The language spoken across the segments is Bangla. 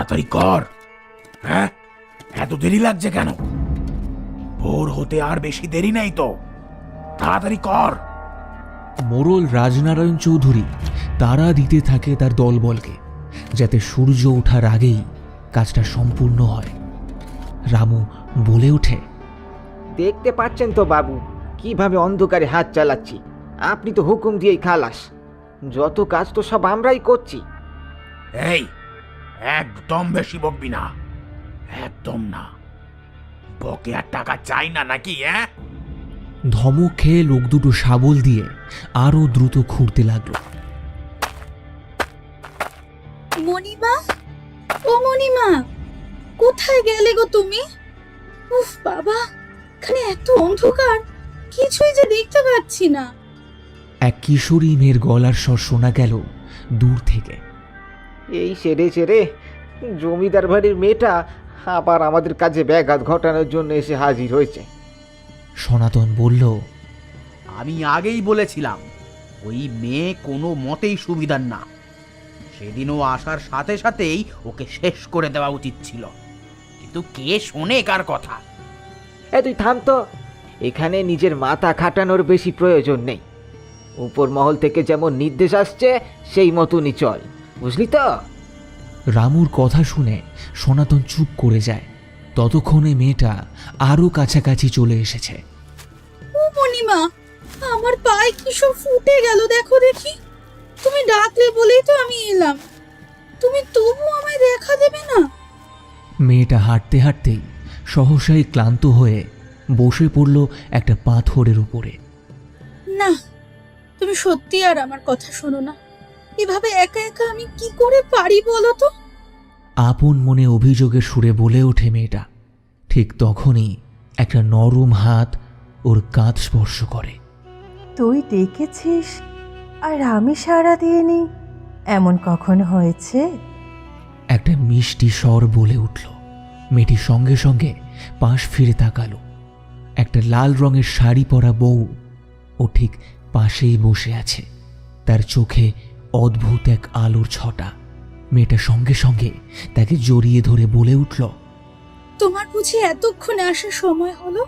তাড়াতাড়ি কর। হ্যাঁ, এত দেরি লাগছে কেন? ভোর হতে আর বেশি দেরি নেই তো, তাড়াতাড়ি কর। মোড়ল রাজনারায়ণ চৌধুরী তাড়া দিতে থাকে তার দলবলকে, যাতে সূর্য ওঠার আগেই কাজটা সম্পূর্ণ হয়। রামু বলে ওঠে, দেখতে পাচ্ছেন তো বাবু, কিভাবে অন্ধকারে হাত চালাচ্ছি। আপনি তো হুকুম দিয়েই খালাস, যত কাজ তো সব আমরাই করছি। এই, একদম বেশি বকবি না, একদম না। বকেয়ার টাকা চাই না নাকি? হ্যাঁ, ধমক খেয়ে লোক দুটো শাবল দিয়ে আরো দ্রুত খুঁড়তে লাগলো। মণিমা, ও মণিমা, কোথায় গেলে গো তুমি? উফ বাবা, এখানে এত অন্ধকার, কিছুই যে দেখতে পাচ্ছি না। এক কিশোরী মেয়ের গলার স্বর শোনা গেল দূর থেকে। এই সেরে সেরে জমিদার বাড়ির মেয়েটা আবার আমাদের কাজে ব্যাঘাত ঘটানোর জন্য এসে হাজির হয়েছে। সনাতন বলল, আমি আগেই বলেছিলাম ওই মেয়ে কোনো মতেই সুবিধার না। সেদিনও আসার সাথে সাথেই ওকে শেষ করে দেওয়া উচিত ছিল, কিন্তু কে শোনে কার কথা? তুই থাম তো, এখানে নিজের মাথা খাটানোর বেশি প্রয়োজন নেই। উপর মহল থেকে যেমন নির্দেশ আসছে সেই মতনই চল, বুঝলি তো? রামুর কথা শুনে সনাতন চুপ করে যায়। ততক্ষণে মেয়েটা আরো কাছাকাছি চলে এসেছে। ও মণিমা, আমার পায়ে কি সব ফুটে গেল, দেখো দেখি। তুমি ডাকলে বলেই তো আমি এলাম, তুমি তবু আমায় দেখা দেবে না? মেয়েটা হাঁটতে হাঁটতেই সহসাই ক্লান্ত হয়ে বসে পড়ল একটা পাথরের উপরে। না, তুমি সত্যি আর আমার কথা শোনো না। এভাবে একা একা আমি কি করে পারি বলো তো? আপন মনে অভিযোগের সুরে বলে ওঠে মেয়েটা। ঠিক তখনই একটা নরম হাত ওর কাঁধ স্পর্শ করে। তুই ডেকেছিস আর আমি সাড়া দিইনি, এমন কখন হয়েছে? একটা মিষ্টি স্বর বলে উঠল। মেয়েটি সঙ্গে সঙ্গে পাশ ফিরে তাকালো। একটা লাল রঙের শাড়ি পরা বউ ও ঠিক পাশেই বসে আছে। তার চোখে অদ্ভুত এক আলোর ছটা। মেয়েটা সঙ্গে সঙ্গে তাকে জড়িয়ে ধরে বলে উঠল, তোমার বুঝি এতক্ষণে আসার সময় হলো?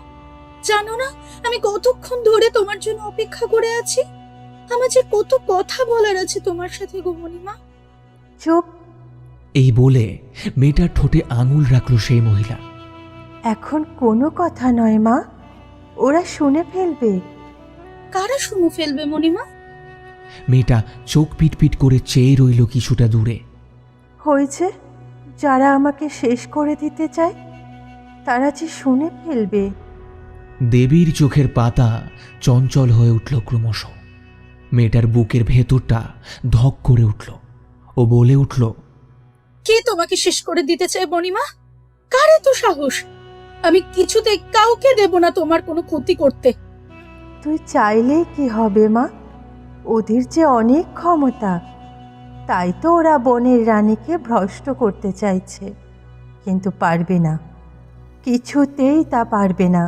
জানো না আমি কতক্ষণ ধরে তোমার জন্য অপেক্ষা করে আছি? আমার যে কত কথা বলার আছে তোমার সাথে গো মণিমা। চুপ, এই বলে মেয়েটার ঠোঁটে আঙুল রাখল সেই মহিলা। এখন কোনো কথা নয় মা, ওরা শুনে ফেলবে। কারা শুনে ফেলবে মণিমা? মেয়েটা চোখ পিটপিট করে চেয়ে রইল কিছুটা দূরে। হয়েছে, যারা আমাকে শেষ করে দিতে চায় তারা যে শুনে ফেলবে। দেবীর চোখের পাতা চঞ্চল হয়ে উঠল ক্রমশ। মেয়েটার বুকের ভেতরটা ধক করে উঠল। ও বলে উঠল, কে তোমাকে শেষ করে দিতে চায় মণিমা? কার এত সাহস? আমি কিছুতে কাউকে দেব না তোমার কোনো ক্ষতি করতে। তুই চাইলেই কি হবে মা, ওদের যে অনেক ক্ষমতা, তাই তো ওরা বনের রানীকে ভ্রষ্ট করতে চাইছে, কিন্তু পারবে না, কিছুতেই তা পারবে না।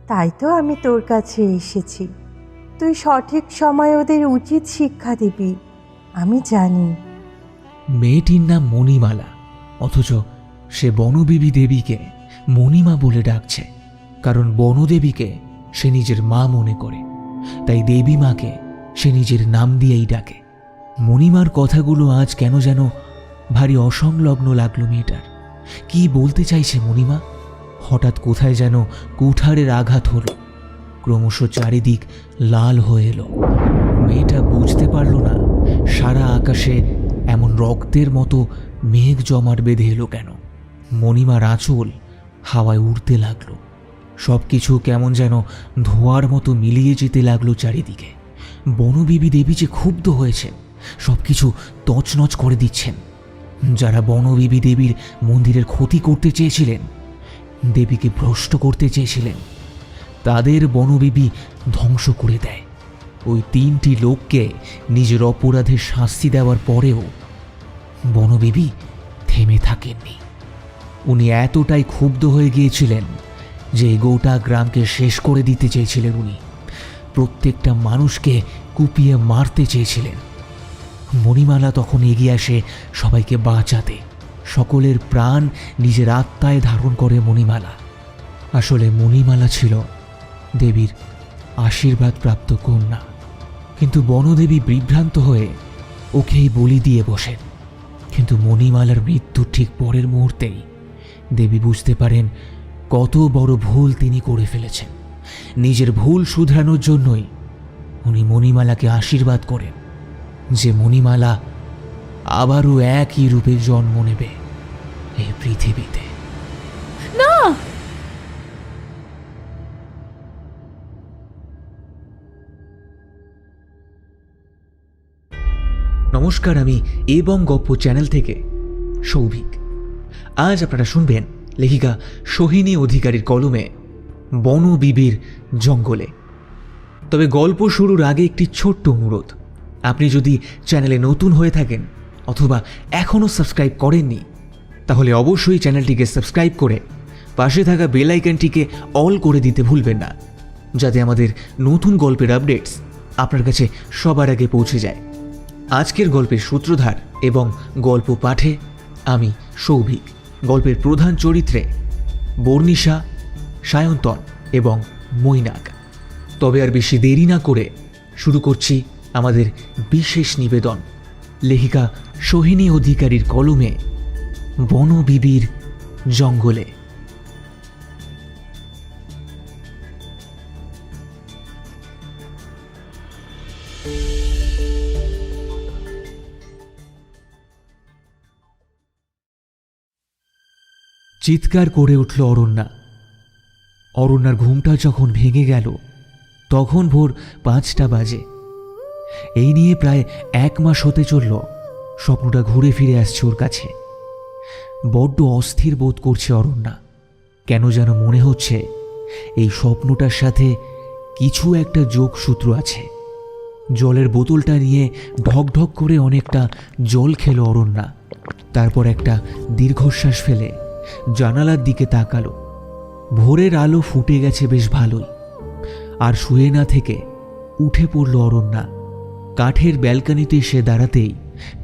তাই তো আমি তোর কাছে এসেছি, তুই সঠিক সময় ওদের উচিত শিক্ষা দিবি, আমি জানি। মেয়েটির নাম মণিমালা, অথচ সে বনবিবি দেবীকে মণিমা বলে ডাকছে। কারণ বনদেবীকে সে নিজের মা মনে করে, তাই দেবী মাকে সে নিজের নাম দিয়েই ডাকে। মণিমার কথাগুলো আজ কেন যেন ভারী অসংলগ্ন লাগলো মেয়েটার। কি বলতে চাইছে মণিমা? হঠাৎ কোথায় যেন কুঠারের আঘাত হলো। ক্রমশ চারিদিক লাল হয়ে এলো। মেয়েটা বুঝতে পারল না সারা আকাশে এমন রক্তের মতো মেঘ জমাট বেঁধে এলো কেন। মণিমার আঁচল হাওয়ায় উড়তে লাগলো। সব কিছু কেমন যেন ধোঁয়ার মতো মিলিয়ে যেতে লাগলো চারিদিকে। বনবিবি দেবী যে ক্ষুব্ধ হয়েছে, সব কিছু তছনছ করে দিচ্ছেন। যারা বনবিবি দেবীর মন্দিরের ক্ষতি করতে চেয়েছিলেন, দেবীকে ভ্রষ্ট করতে চেয়েছিলেন, তাদের বনবিবি ধ্বংস করে দেয়। ওই তিনটি লোককে নিজের অপরাধের শাস্তি দেওয়ার পরেও বনবিবি থেমে থাকেননি। উনি এতটাই ক্ষুব্ধ হয়ে গিয়েছিলেন যে গোটা গ্রামকে শেষ করে দিতে চেয়েছিলেন। উনি প্রত্যেকটা মানুষকে কুপিয়ে মারতে চেয়েছিলেন। মণিমালা তখন এগিয়ে আসে সবাইকে বাঁচাতে, সকলের প্রাণ নিজের আত্মায় ধারণ করে মণিমালা। আসলে মণিমালা ছিল দেবীর আশীর্বাদ প্রাপ্ত কন্যা, কিন্তু বনদেবী বিভ্রান্ত হয়ে ওকেই বলি দিয়ে বসেন। কিন্তু মণিমালার মৃত্যুর ঠিক পরের মুহূর্তেই দেবী বুঝতে পারেন কত বড় ভুল তিনি করে ফেলেছেন। নিজের ভুল শুধরানোর জন্যই উনি মণিমালাকে আশীর্বাদ করেন যে মণিমালা আবারও একই রূপে জন্ম নেবে এই পৃথিবীতে। না, নমস্কার, আমি এবং গপ্প চ্যানেল থেকে সৌভিক। আজ আপনারা শুনবেন লেখিকা সোহিনী অধিকারীর কলমে বনবিবির জঙ্গলে। তবে গল্প শুরুর আগে একটি ছোট্ট অনুরোধ, আপনি যদি চ্যানেলে নতুন হয়ে থাকেন অথবা এখনও সাবস্ক্রাইব করেননি, তাহলে অবশ্যই চ্যানেলটিকে সাবস্ক্রাইব করে পাশে থাকা বেল আইকনটিকে অল করে দিতে ভুলবেন না, যাতে আমাদের নতুন গল্পের আপডেটস আপনার কাছে সবার আগে পৌঁছে যায়। আজকের গল্পের সূত্রধার এবং গল্প পাঠে আমি সৌভিক। গল্পের প্রধান চরিত্রে বর্ণিশা, সায়ন্তন এবং মৈনাক। তবে আর বেশি দেরি না করে শুরু করছি আমাদের বিশেষ নিবেদন, লেখিকা সোহিনী অধিকারীর কলমে বনবিবির জঙ্গলে। চিৎকার করে উঠল অরণ্যা। অরণ্যার ঘুমটা যখন ভেঙে গেল তখন ভোর 5টা বাজে। এই নিয়ে প্রায় 1 মাস হতে চলল স্বপ্নটা ঘুরে ফিরে আসছে ওর কাছে। বড্ড অস্থির বোধ করছে অরণ্যা। কেন যেন মনে হচ্ছে এই স্বপ্নটার সাথে কিছু একটা যোগসূত্র আছে। জলের বোতলটা নিয়ে ঢকঢক করে অনেকটা জল খেলো অরণ্যা। তারপর একটা দীর্ঘশ্বাস ফেলে জানালার দিকে তাকালো। ভোরের আলো ফুটে গেছে বেশ ভালোই। আর শুয়ে না থেকে উঠে পড়ল অরণ্যা। কাঠের ব্যালকনিতে সে দাঁড়াতেই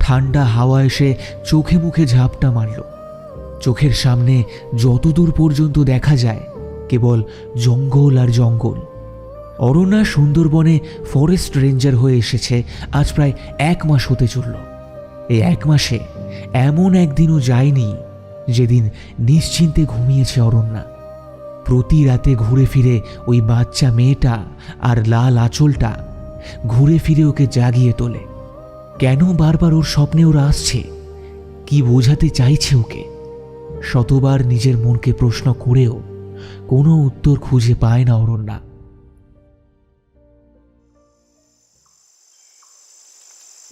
ঠান্ডা হাওয়া এসে চোখে মুখে ঝাপটা মারল। চোখের সামনে যতদূর পর্যন্ত দেখা যায় কেবল জঙ্গল আর জঙ্গল। অরণ্যা সুন্দরবনে ফরেস্ট রেঞ্জার হয়ে এসেছে আজ প্রায় 1 মাস হতে চলল। এই 1 মাসে এমন একদিনও যায়নি যেদিন নিশ্চিন্তে ঘুমিয়েছে অরণ্যা। প্রতি রাতে ঘুরে ফিরে ওই বাচ্চা মেয়েটা আর লাল আঁচলটা ঘুরে ফিরে ওকে জাগিয়ে তোলে। কেন বারবার ওর স্বপ্নে ওরা আসছে? কি বোঝাতে চাইছে ওকে? শতবার নিজের মনকে প্রশ্ন করেও কোনো উত্তর খুঁজে পায় না অরণ্যা।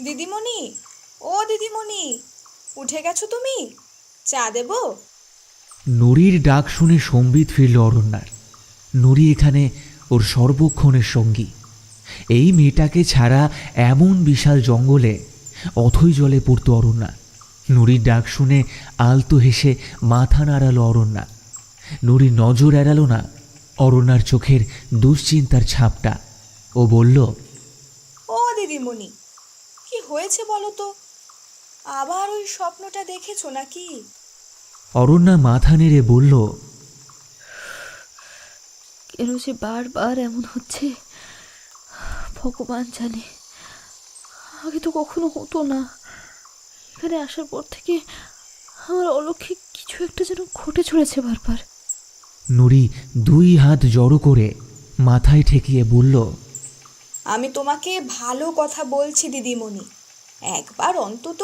দিদিমণি, ও দিদিমণি, উঠে গেছো তুমি? চা দেবো? নুরির ডাক শুনে সম্বিত ফিরল অরণ্যার। নুরি এখানে ওর সর্বক্ষণের সঙ্গী। এই মেয়েটাকে ছাড়া এমন বিশাল জঙ্গলে অথই জলে পড়ত অরণ্যা। নুরির ডাক শুনে আলতো হেসে মাথা নাড়ালো অরণ্যা। নুরির নজর এড়ালো না অরণ্যার চোখের দুশ্চিন্তার ছাপটা। ও বলল, ও দিদিমণি, কি হয়েছে বলো তো? আবার ওই স্বপ্নটা দেখেছো নাকি? অরণ্যা মাথা নেড়ে বলল, কেন যে বারবার এমন হচ্ছে ভগবান জানে। আগে তো কখনো হতো না। এখানে আসার পর থেকে আমার অলৌকিক কিছু একটা যেন ঘটে চলেছে বারবার। নুরি 2 হাত জড়ো করে মাথায় ঠেকিয়ে বলল, আমি তোমাকে ভালো কথা বলছি দিদিমণি, একবার অন্তত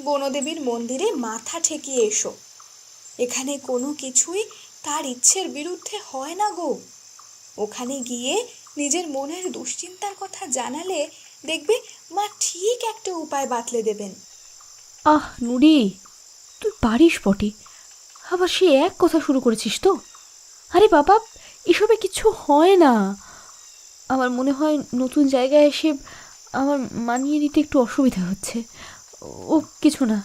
বনদেবীর মন্দিরে মাথা ঠেকিয়ে এসো। এখানে কোনো কিছুই তার ইচ্ছের বিরুদ্ধে হয় না গো। ওখানে গিয়ে নিজের মনের দুশ্চিন্তার কথা জানালে দেখবে মা ঠিক একটা উপায় বাতলে দেবেন। আহ নুরি, তুই পারিস বটে, আবার সে এক কথা শুরু করেছিস তো? আরে বাবা, এসবে কিছু হয় না। আমার মনে হয় নতুন জায়গায় এসে আমার মানিয়ে নিতে একটু অসুবিধা হচ্ছে। ও কিছু না,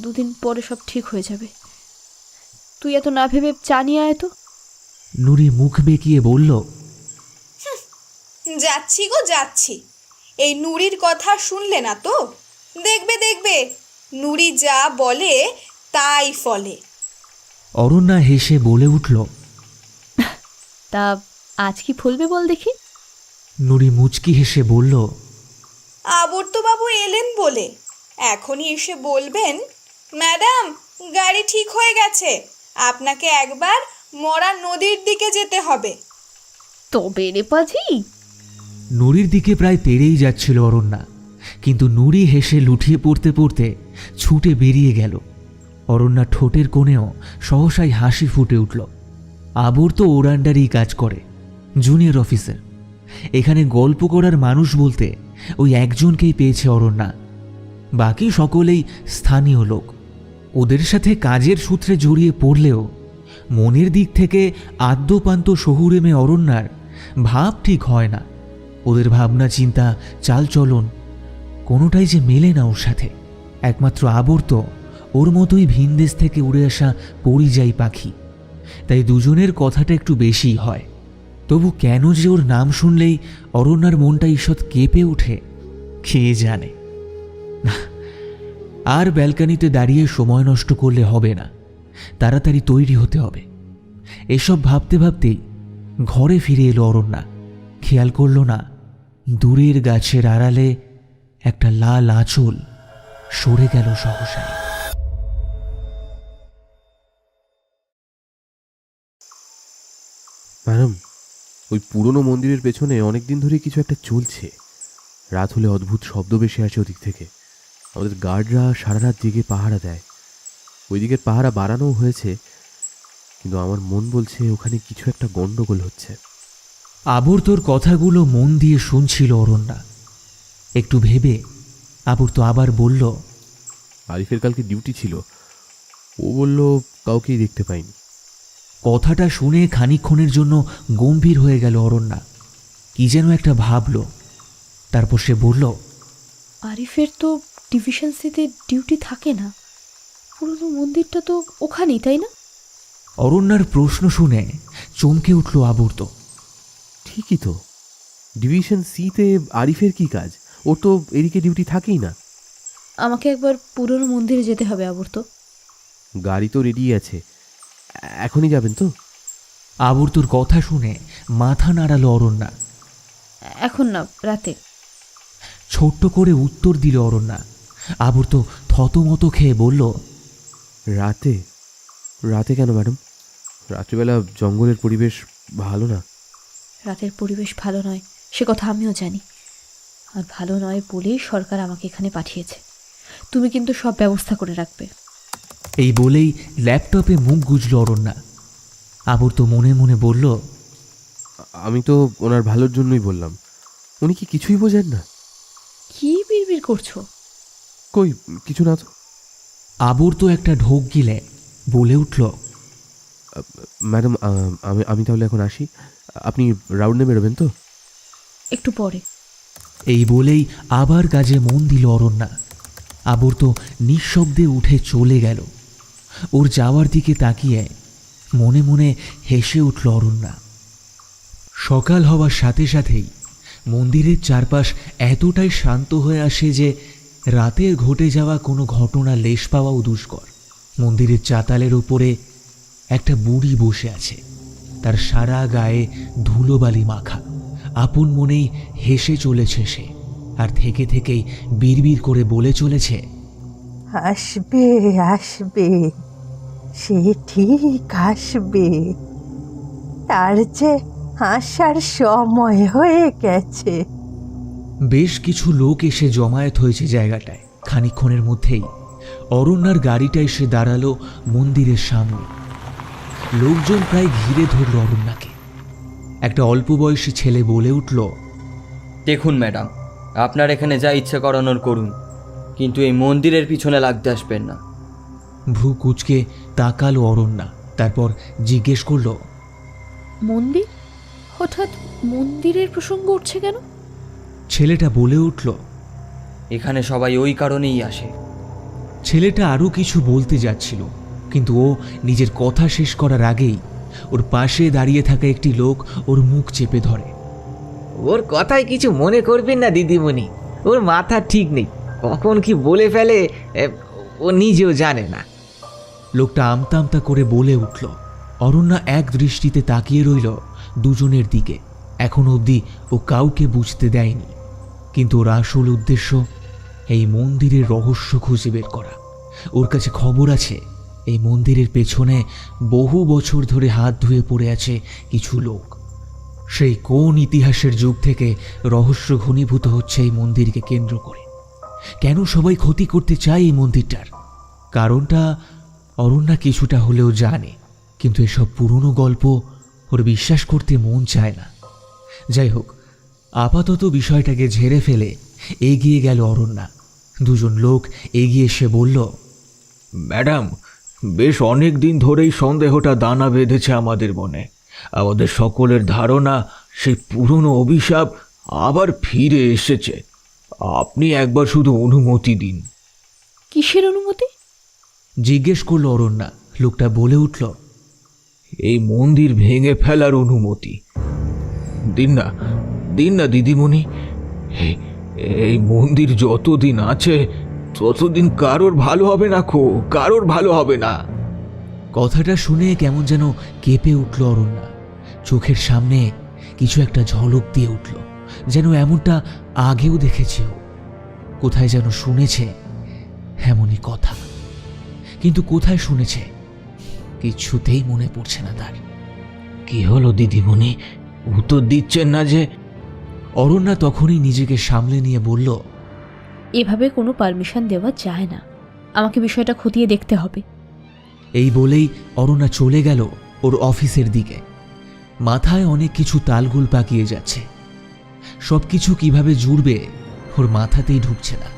2 দিন পরে সব ঠিক হয়ে যাবে। তুই এত না ভেবে চা নিয়ে আয় তো। নুরি মুখ বেঁকিয়ে বলল, যাচ্ছি গো যাচ্ছি। এই নুরির কথা শুনলে না তো? দেখবে দেখবে নুরি যা বলে তাই ফলে। অরণ্যা হেসে বলে উঠল, তা আজ কি ফলবে বল দেখি। নুড়ি মুচকি হেসে বলল, আবর্তবাবু এলেন বলে এখনই এসে বলবেন, ম্যাডাম গাড়ি ঠিক হয়ে গেছে, আপনাকে একবার মরা নদীর দিকে যেতে হবে। তবে রে পাজি। নুড়ির দিকে প্রায় তেড়েই যাচ্ছিল অরণ্যা, কিন্তু নুড়ি হেসে লুঠিয়ে পড়তে পড়তে ছুটে বেরিয়ে গেল। অরণ্যা ঠোঁটের কোণেও সহসাই হাসি ফুটে উঠল। আবর তো ওর আন্ডারেই কাজ করে, জুনিয়র অফিসার। এখানে গল্প করার মানুষ বলতে ওই একজনকেই পেয়েছে অরণ্যা, বাকি সকলেই স্থানীয় লোক। ওদের সাথে কাজের সূত্রে জড়িয়ে পড়লেও মনের দিক থেকে আদ্যপান্ত শহুরে মেয়ে অরণ্যার ভাব ঠিক হয় না। ওদের ভাবনা চিন্তা চালচলন কোনোটাই যে মেলে না ওর সাথে। একমাত্র আবর তো ওর মতোই ভিনদেশ থেকে উড়ে আসা পরিযায়ী পাখি, তাই দুজনের কথাটা একটু বেশিই হয়। তবু কেন যে ওর নাম শুনলেই অরণ্যার মনটা ঈষৎ কেঁপে ওঠে কে জানে। না, আর ব্যালকানিতে দাঁড়িয়ে সময় নষ্ট করলে হবে না, তাড়াতাড়ি তৈরি হতে হবে। এসব ভাবতে ভাবতেই ঘরে ফিরে এলো অরণ্যা। খেয়াল করল না দূরের গাছের আড়ালে একটা লাল আঁচল সরে গেল সহসাই। ম্যাডাম, ওই পুরনো মন্দিরের পেছনে অনেক দিন ধরে কিছু একটা চলছে। রাত হলে অদ্ভুত শব্দ বেশি আসে ওদিক থেকে। আমাদের গার্ডরা সারা রাত জেগে পাহারা দেয়। ওই দিকের পাহারা বাড়ানোও হয়েছে, কিন্তু আমার মন বলছে ওখানে কিছু একটা গন্ডগোল হচ্ছে। আবর তোর কথাগুলো মন দিয়ে শুনছিল অরণ্যা। একটু ভেবে আবর তো আবার বলল, আরিফের কালকে ডিউটি ছিল, ও বলল কাউকেই দেখতে পাইনি। কথাটা শুনে খানিকক্ষণের জন্য গম্ভীর হয়ে গেল অরণ্যা। কি যেন একটা ভাবল, তারপর সে বলল, আরিফের তো ডিভিশন সিতে ডিউটি থাকে না, পুরনো মন্দিরটা তো ওখানেই, তাই না? অরণ্যার প্রশ্ন শুনে চমকে উঠল আবর্ত। ঠিকই তো, ডিভিশন সিতে আরিফের কি কাজ? ওর তো এদিকে ডিউটি থাকেই না। আমাকে একবার পুরনো মন্দিরে যেতে হবে আবর্ত। গাড়ি তো রেডি আছে, এখনই যাবেন তো? আবর্তর কথা শুনে মাথা নাড়ালো অরণ্যা। এখন না, রাতে। ছোট্ট করে উত্তর দিল অরণ্যা। আবর্ত থতমত খেয়ে বলল, রাতে? রাতে কেন ম্যাডাম? রাত্রিবেলা জঙ্গলের পরিবেশ ভালো না। রাতের পরিবেশ ভালো নয়, সে কথা আমিও জানি, আর ভালো নয় বলেই সরকার আমাকে এখানে পাঠিয়েছে। তুমি কিন্তু সব ব্যবস্থা করে রাখবে। এই বলেই ল্যাপটপে মুখ গুজল অরণ্যা। আবর্ত মনে মনে বলল, আমি তো ওনার ভালোর জন্যই বললাম, উনি কি কিছুই বোঝেন না? কি বিড়বিড় করছো? কই কিছু না তো। আবর্ত একটা ঢোক গিলে বলে উঠল, ম্যাডাম আমি তাহলে এখন আসি, আপনি রাউন্ডে বেরোবেন তো? একটু পরে। এই বলেই আবার কাজে মন দিল অরণ্যা। আবর্ত নিঃশব্দে উঠে চলে গেল। ওর যাওয়ার দিকে তাকিয়ে মনে মনে হেসে উঠল অরণ্যা। সকাল হওয়ার সাথে সাথেই মন্দিরের চারপাশ এতটাই শান্ত হয়ে আসে যে রাতের ঘটে যাওয়া কোনো ঘটনা লেশ পাওয়াও দুষ্কর। মন্দিরের চাতালের উপরে একটা বুড়ি বসে আছে, তার সারা গায়ে ধুলোবালি মাখা। আপন মনেই হেসে চলেছে সে, আর থেকে থেকেই বিড়বিড় করে বলে চলেছে, আসবে আসবে, সে ঠিক আসবে, তার যে আসার সময় হয়ে গেছে। বেশ কিছু লোক এসে জমায়েত হয়েছে জায়গাটায়। খানিকক্ষণের মধ্যেই অরণ্যার গাড়িটা এসে দাঁড়ালো মন্দিরের সামনে। লোকজন প্রায় ঘিরে ধরল অরণ্যাকে। একটা অল্প বয়সী ছেলে বলে উঠল, দেখুন ম্যাডাম, আপনার এখানে যা ইচ্ছে করানোর করুন, কিন্তু এই মন্দিরের পিছনে লাগতে আসবেন না। ভ্রু কুচকে তাকালো অরণ্যা, তারপর জিজ্ঞেস করল, মন্দির? হঠাৎ মন্দিরের প্রসঙ্গ উঠছে কেন? ছেলেটা বলে উঠল, এখানে সবাই ওই কারণেই আসে। ছেলেটা আরও কিছু বলতে যাচ্ছিল, কিন্তু ও নিজের কথা শেষ করার আগেই ওর পাশে দাঁড়িয়ে থাকা একটি লোক ওর মুখ চেপে ধরে। ওর কথায় কিছু মনে করবেন না দিদিমণি, ওর মাথা ঠিক নেই, কখন কি বলে ফেলে ও নিজেও জানে না। লোকটা আমতা আমতা করে বলে উঠল। অরণ্যা এক দৃষ্টিতে তাকিয়ে রইল দুজনের দিকে। এখন অবধি ও কাউকে বুঝতে দেয়নি, কিন্তু ওর আসল উদ্দেশ্য এই মন্দিরের রহস্য খুঁজে বের করা। ওর কাছে খবর আছে এই মন্দিরের পেছনে বহু বছর ধরে হাত ধুয়ে পড়ে আছে কিছু লোক। সেই কোন ইতিহাসের যুগ থেকে রহস্য ঘনীভূত হচ্ছে এই মন্দিরকে কেন্দ্র করে। কেন সবাই ক্ষতি করতে চায় এই মন্দিরটার? কারণটা অরণ্যা কিছুটা হলেও জানে, কিন্তু এসব পুরনো গল্প ওর বিশ্বাস করতে মন চায় না। যাই হোক, আপাতত বিষয়টাকে ঝেড়ে ফেলে এগিয়ে গেল অরণ্যা। দুজন লোক এগিয়ে এসে বলল, ম্যাডাম, বেশ অনেক দিন ধরেই সন্দেহটা দানা বেঁধেছে আমাদের মনে। আমাদের সকলের ধারণা সেই পুরনো অভিশাপ আবার ফিরে এসেছে। আপনি একবার শুধু অনুমতি দিন। কিসের অনুমতি? জিজ্ঞেস করল অরণ্যা। লোকটা বলে উঠল, এই মন্দির ভেঙে ফেলার অনুমতি দিন না, দিন না দিদিমণি। এই মন্দির যতদিন আছে ততদিন কারোর ভালো হবে না, কারোর ভালো হবে না। কথাটা শুনে কেমন যেন কেঁপে উঠল অরণ্যা। চোখের সামনে কিছু একটা ঝলক দিয়ে উঠল, যেন এমনটা আগেও দেখেছে ও, কোথায় যেন শুনেছে এমনই কথা। কিন্তু কোথায় শুনেছে কিছুতেই মনে পড়ছে না তার। কি হলো দিদিমণি, উত্তর দিচ্ছেন না যে? অরণ্যা তখনই নিজেকে সামলে নিয়ে বলল, এভাবে কোনো পারমিশন দেওয়া যায় না, আমাকে বিষয়টা খতিয়ে দেখতে হবে। এই বলেই অরণ্যা চলে গেল ওর অফিসের দিকে। মাথায় অনেক কিছু তালগোল পাকিয়ে যাচ্ছে। সবকিছু কিভাবে জুড়বে ওর মাথাতেই ঢুকছে না।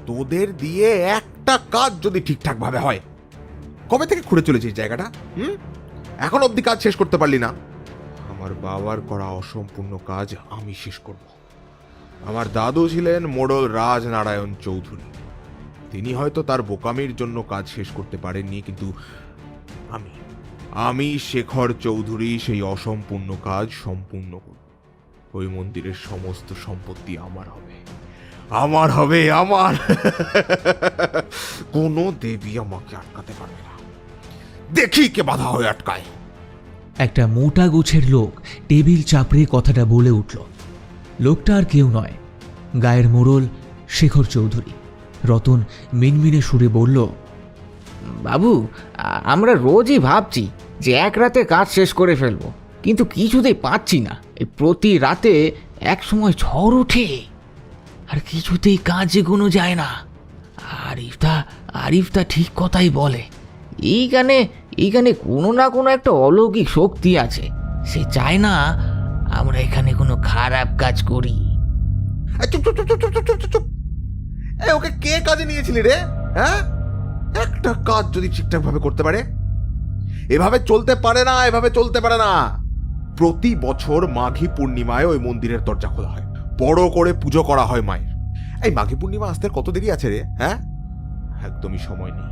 তোদের দিয়ে একটা কাজ যদি ঠিকঠাক ভাবে হয়। কবে থেকে খুঁড়ে চলেছিস জায়গাটা? এখন অবধি কাজ শেষ করতে পারলি না। আমার বাবার করা অসম্পূর্ণ কাজ আমি শেষ করব। আমার দাদু ছিলেন মোড়ল রাজনারায়ণ চৌধুরী। তিনি হয়তো তার বোকামির জন্য কাজ শেষ করতে পারেননি, কিন্তু আমি শেখর চৌধুরী সেই অসম্পূর্ণ কাজ সম্পূর্ণ করব। ওই মন্দিরের সমস্ত সম্পত্তি আমার হবে, আমার হবে, আমার। কোনো দেবী আমাকে আটকাতে পারবে না। দেখি কে বাধা হয়ে আটকায়। একটা মোটা গোছের লোক টেবিল চাপড়ে কথাটা বলে উঠল। লোকটা আর কেউ নয়, গায়ের মোড়ল শেখর চৌধুরী। রতন মিনমিনে সুরে বলল, বাবু, আমরা রোজই ভাবছি যে এক রাতে কাজ শেষ করে ফেলবো, কিন্তু কিছুতেই পাচ্ছি না। এই প্রতি রাতে এক সময় ঝড় ওঠে আর কিছুতেই কাজ এগোনো যায় না। আরিফতা ঠিক কথাই বলে। এইখানে কোনো না কোনো একটা অলৌকিক শক্তি আছে। সে চায় না আমরা এখানে কোনো খারাপ কাজ করি। চুপ চুপ চুপ চুপ চুপ চুপ চুপ। ওকে কে কাজে নিয়েছিলি রে? হ্যাঁ, একটা কাজ যদি ঠিকঠাক ভাবে করতে পারে। এভাবে চলতে পারে না, এভাবে চলতে পারে না। প্রতি বছর মাঘী পূর্ণিমায় ওই মন্দিরের দরজা খোলা হয়, বড় করে পুজো করা হয় মায়ের। এই মাঘী পূর্ণিমা আসতে কত দেরি আছে রে? হ্যাঁ, একদমই সময় নেই।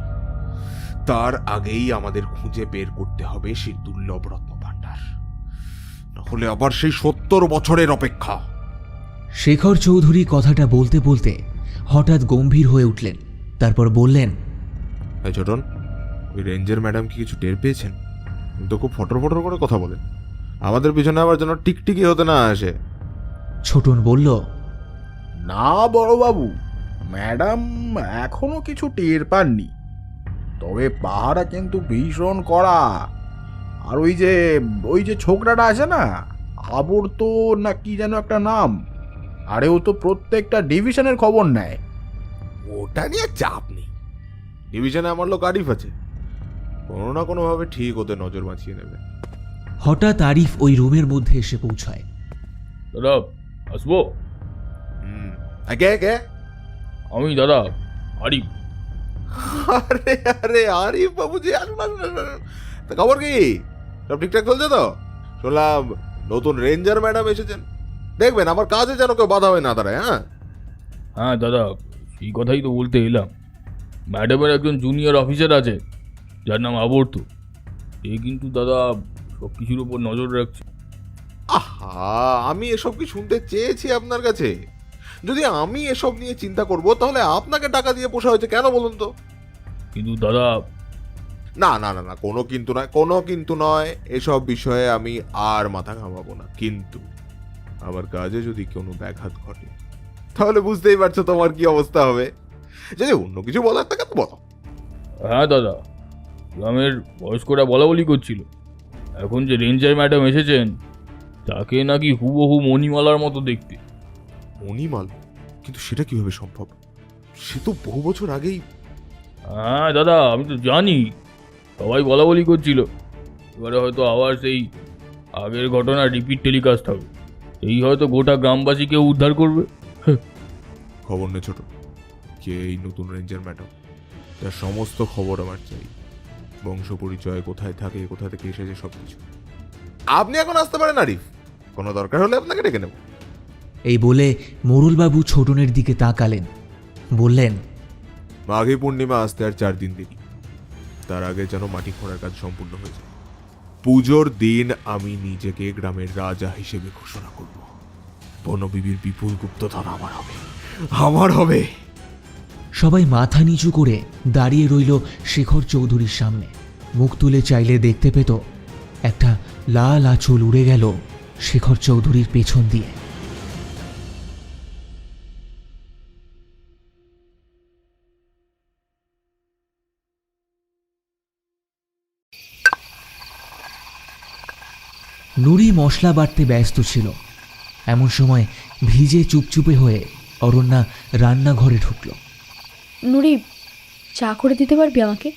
তার আগেই আমাদের খুঁজে বের করতে হবে সেই দুর্লভ রত্ন ভাণ্ডার, নাহলে আবার সেই 70 বছরের অপেক্ষা। শেখর চৌধুরী কথাটা বলতে বলতে হঠাৎ গম্ভীর হয়ে উঠলেন। তারপর বললেন, ছোটন, ওই রেঞ্জের ম্যাডাম কি কিছু টের পেয়েছেন? তো খুব ফটর ফটর করে কথা বলেন। আমাদের পিছনে আবার যেন টিকটিকি হতে না আসে। ছোটন বলল, না বড়বাবু, ম্যাডাম এখনো কিছু টের পাননি, তবে পাহারা কিন্তু ভীষণ কড়া। আর ওই যে ছোকরাটা আছে না, আবর্ত না কি যেন একটা নাম, আরে ও তো প্রত্যেকটা ডিভিশনের খবর নেয়। ওটা নিয়ে চাপ নেই, ডিভিশনে আমার লোক আরিফ আছে, কোনো না কোনোভাবে ঠিক ওদের নজর বাঁচিয়ে নেবে। হঠাৎ আরিফ ওই রুমের মধ্যে এসে পৌঁছায়। দাদা আসবো? কে? আমি দাদা আরিফ। আরে আরে আরিফ বাবুজি, আসুন আসুন আসুন। তা খবর কি? সব ঠিকঠাক চলছে তো? শুনলাম নতুন রেঞ্জার ম্যাডাম এসেছেন। দেখবেন আমার কাজে যেন কেউ বাধা হয়ে না দাঁড়ায়। হ্যাঁ দাদা, সেই কথাই তো বলতে এলাম। ম্যাডামের একজন জুনিয়র অফিসার আছে যার নাম আবর্ত। এ কিন্তু দাদা সব কিছুর উপর নজর রাখছে। আহা, আমি এসব কি শুনতে চেয়েছি আপনার কাছে? যদি আমি এসব নিয়ে চিন্তা করব তাহলে আপনাকে টাকা দিয়ে পোষা হয়েছে কেন বলুন তো? কিন্তু দাদা, না না না না, কোনো কিন্তু নয়, কোনো কিন্তু নয়। এসব বিষয়ে আমি আর মাথা ঘামাবো না। কিন্তু আমার কাজে যদি কোনো ব্যাঘাত ঘটে তাহলে বুঝতেই পারছো তোমার কি অবস্থা হবে। যদি অন্য কিছু বলার থাকে তো বলো। হ্যাঁ দাদা, গ্রামের বয়স্করা বলা বলি করছিল এখন যে রেঞ্জার ম্যাডাম এসেছেন তাকে নাকি হুবহু মণিমালার মতো দেখতে। মণিমাল? কিন্তু সেটা কিভাবে সম্ভব? সে তো বহু বছর আগেই। হ্যাঁ দাদা, আমি তো জানি, সবাই বলা বলি করছিল। এবারে হয়তো আবার সেই আগের ঘটনা রিপিট টেলিকাস্ট হবে, এই হয়তো গোটা গ্রামবাসীকে উদ্ধার করবে। খবর নে ছোট, কে এই নতুন রেঞ্জার ম্যাডাম? তার সমস্ত খবর আমার চাই। বংশ পরিচয়, কোথায় থাকে, কোথা থেকে এসেছে, সবকিছু। আপনি এখন আসতে পারেন আরিফ, কোনো দরকার হলে আপনাকে ডেকে নেব। এই বলে মোরুলবাবু ছোটনের দিকে তাকালেন, বললেন, মাঘী পূর্ণিমা আসতে আর 4 দিন দেরি। তার আগে যেন মাটি খোঁড়ার কাজ সম্পূর্ণ হয়ে যায়। পুজোর দিন আমি নিজেকে গ্রামের রাজা হিসেবে ঘোষণা করব। বনবিবির বিপুল গুপ্তধন আমার হবে, আমার হবে। সবাই মাথা নিচু করে দাঁড়িয়ে রইল শেখর চৌধুরীর সামনে। মুখ তুলে চাইলে দেখতে পেত একটা লাল আঁচল উড়ে গেল শেখর চৌধুরীর পেছন দিয়ে। নুরি মশলা বাটতে ব্যস্ত ছিল। এমন সময় ভিজে চুপচুপে হয়ে অরণ্যা রান্নাঘরে ঢুকল। নুরি, চা করে দিতে পারবি আমাকে?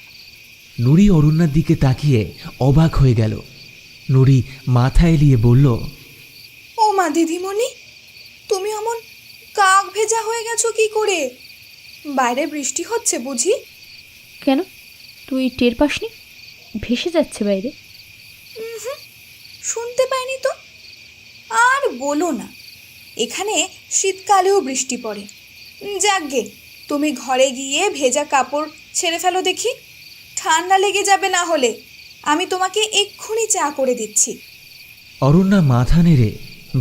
নুরি অরণ্যার দিকে তাকিয়ে অবাক হয়ে গেল। নুরি মাথা এলিয়ে বলল, ও মা দিদিমণি, তুমি অমন কাক ভেজা হয়ে গেছো কি করে? বাইরে বৃষ্টি হচ্ছে বুঝি? কেন, তুই টের পাসনি? ভেসে যাচ্ছে বাইরে। শুনতে পাইনি তো। আর বলো না, এখানে শীতকালেও বৃষ্টি পড়ে। যাকগে, তুমি ঘরে গিয়ে ভেজা কাপড় ছেড়ে ফেলো দেখি, ঠান্ডা লেগে যাবে না হলে। আমি তোমাকে এক্ষুনি চা করে দিচ্ছি। অরণ্যা মাথা নেড়ে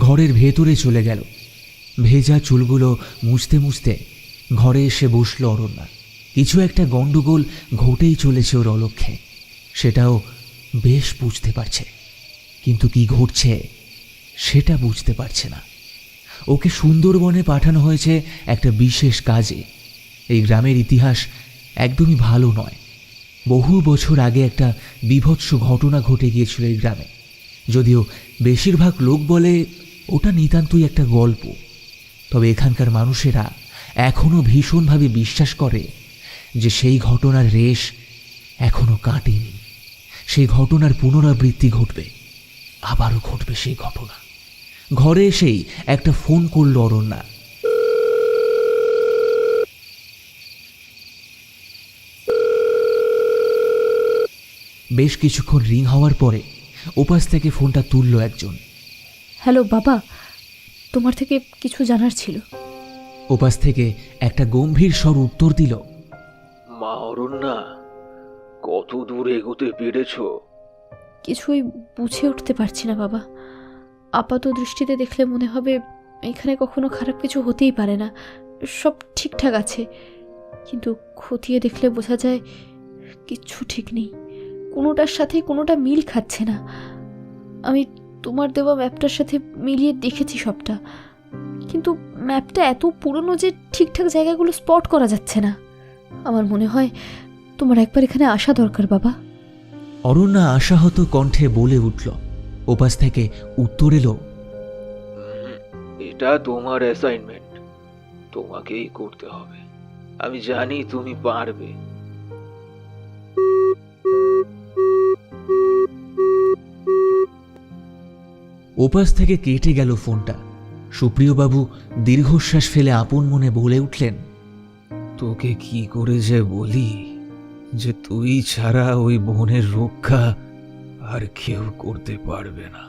ঘরের ভেতরে চলে গেল। ভেজা চুলগুলো মুছতে মুছতে ঘরে এসে বসল অরণ্যা। কিছু একটা গণ্ডগোল ঘটেই চলেছে ওর অলক্ষ্যে, সেটাও বেশ বুঝতে পারছে, কিন্তু কি ঘটছে সেটা বুঝতে পারছে না। ওকে সুন্দরবনে পাঠানো হয়েছে একটা বিশেষ কাজে। এই গ্রামের ইতিহাস একদমই ভালো নয়। বহু বছর আগে একটা বীভৎস ঘটনা ঘটে গিয়েছিল এই গ্রামে। যদিও বেশিরভাগ লোক বলে ওটা নিতান্তই একটা গল্প, তবে এখানকার মানুষেরা এখনও ভীষণভাবে বিশ্বাস করে যে সেই ঘটনার রেশ এখনও কাটেনি। সেই ঘটনার পুনরাবৃত্তি ঘটবে, আবারও ঘটবে সেই ঘটনা। ঘরে এসেই একটা ফোন করল অরণ্যা। বেশ কিছুক্ষণ রিং হওয়ার পরে ওপাশ থেকে ফোনটা তুলল একজন। হ্যালো বাবা, তোমার থেকে কিছু জানার ছিল। ওপাশ থেকে একটা গম্ভীর স্বর উত্তর দিল, মা অরণ্যা, কত দূর এগোতে পেরেছ? কিছুই বুঝে উঠতে পারছি না বাবা। আপাত দৃষ্টিতে দেখলে মনে হবে এখানে কখনো খারাপ কিছু হতেই পারে না, সব ঠিকঠাক আছে। কিন্তু খতিয়ে দেখলে বোঝা যায় কিচ্ছু ঠিক নেই, কোনোটার সাথে কোনোটা মিল খাচ্ছে না। আমি তোমার দেওয়া ম্যাপটার সাথে মিলিয়ে দেখেছি সবটা, কিন্তু ম্যাপটা এত পুরনো যে ঠিকঠাক জায়গাগুলো স্পট করা যাচ্ছে না। আমার মনে হয় তোমার একবার এখানে আসা দরকার বাবা। অরণ্যা আশাহত কণ্ঠে বলে উঠল। ওপাশ থেকে উত্তর এলো, এটা তোমার অ্যাসাইনমেন্ট, তোমাকেই করতে হবে। আমি জানি তুমি পারবে। ওপাশ থেকে কেটে গেল ফোনটা। সুপ্রিয়বাবু দীর্ঘশ্বাস ফেলে আপন মনে বলে উঠলেন, তোকে কি করে যে বলি যে তুই ছাড়া ওই বোনের রক্ষা আর কেউ করতে পারবে না।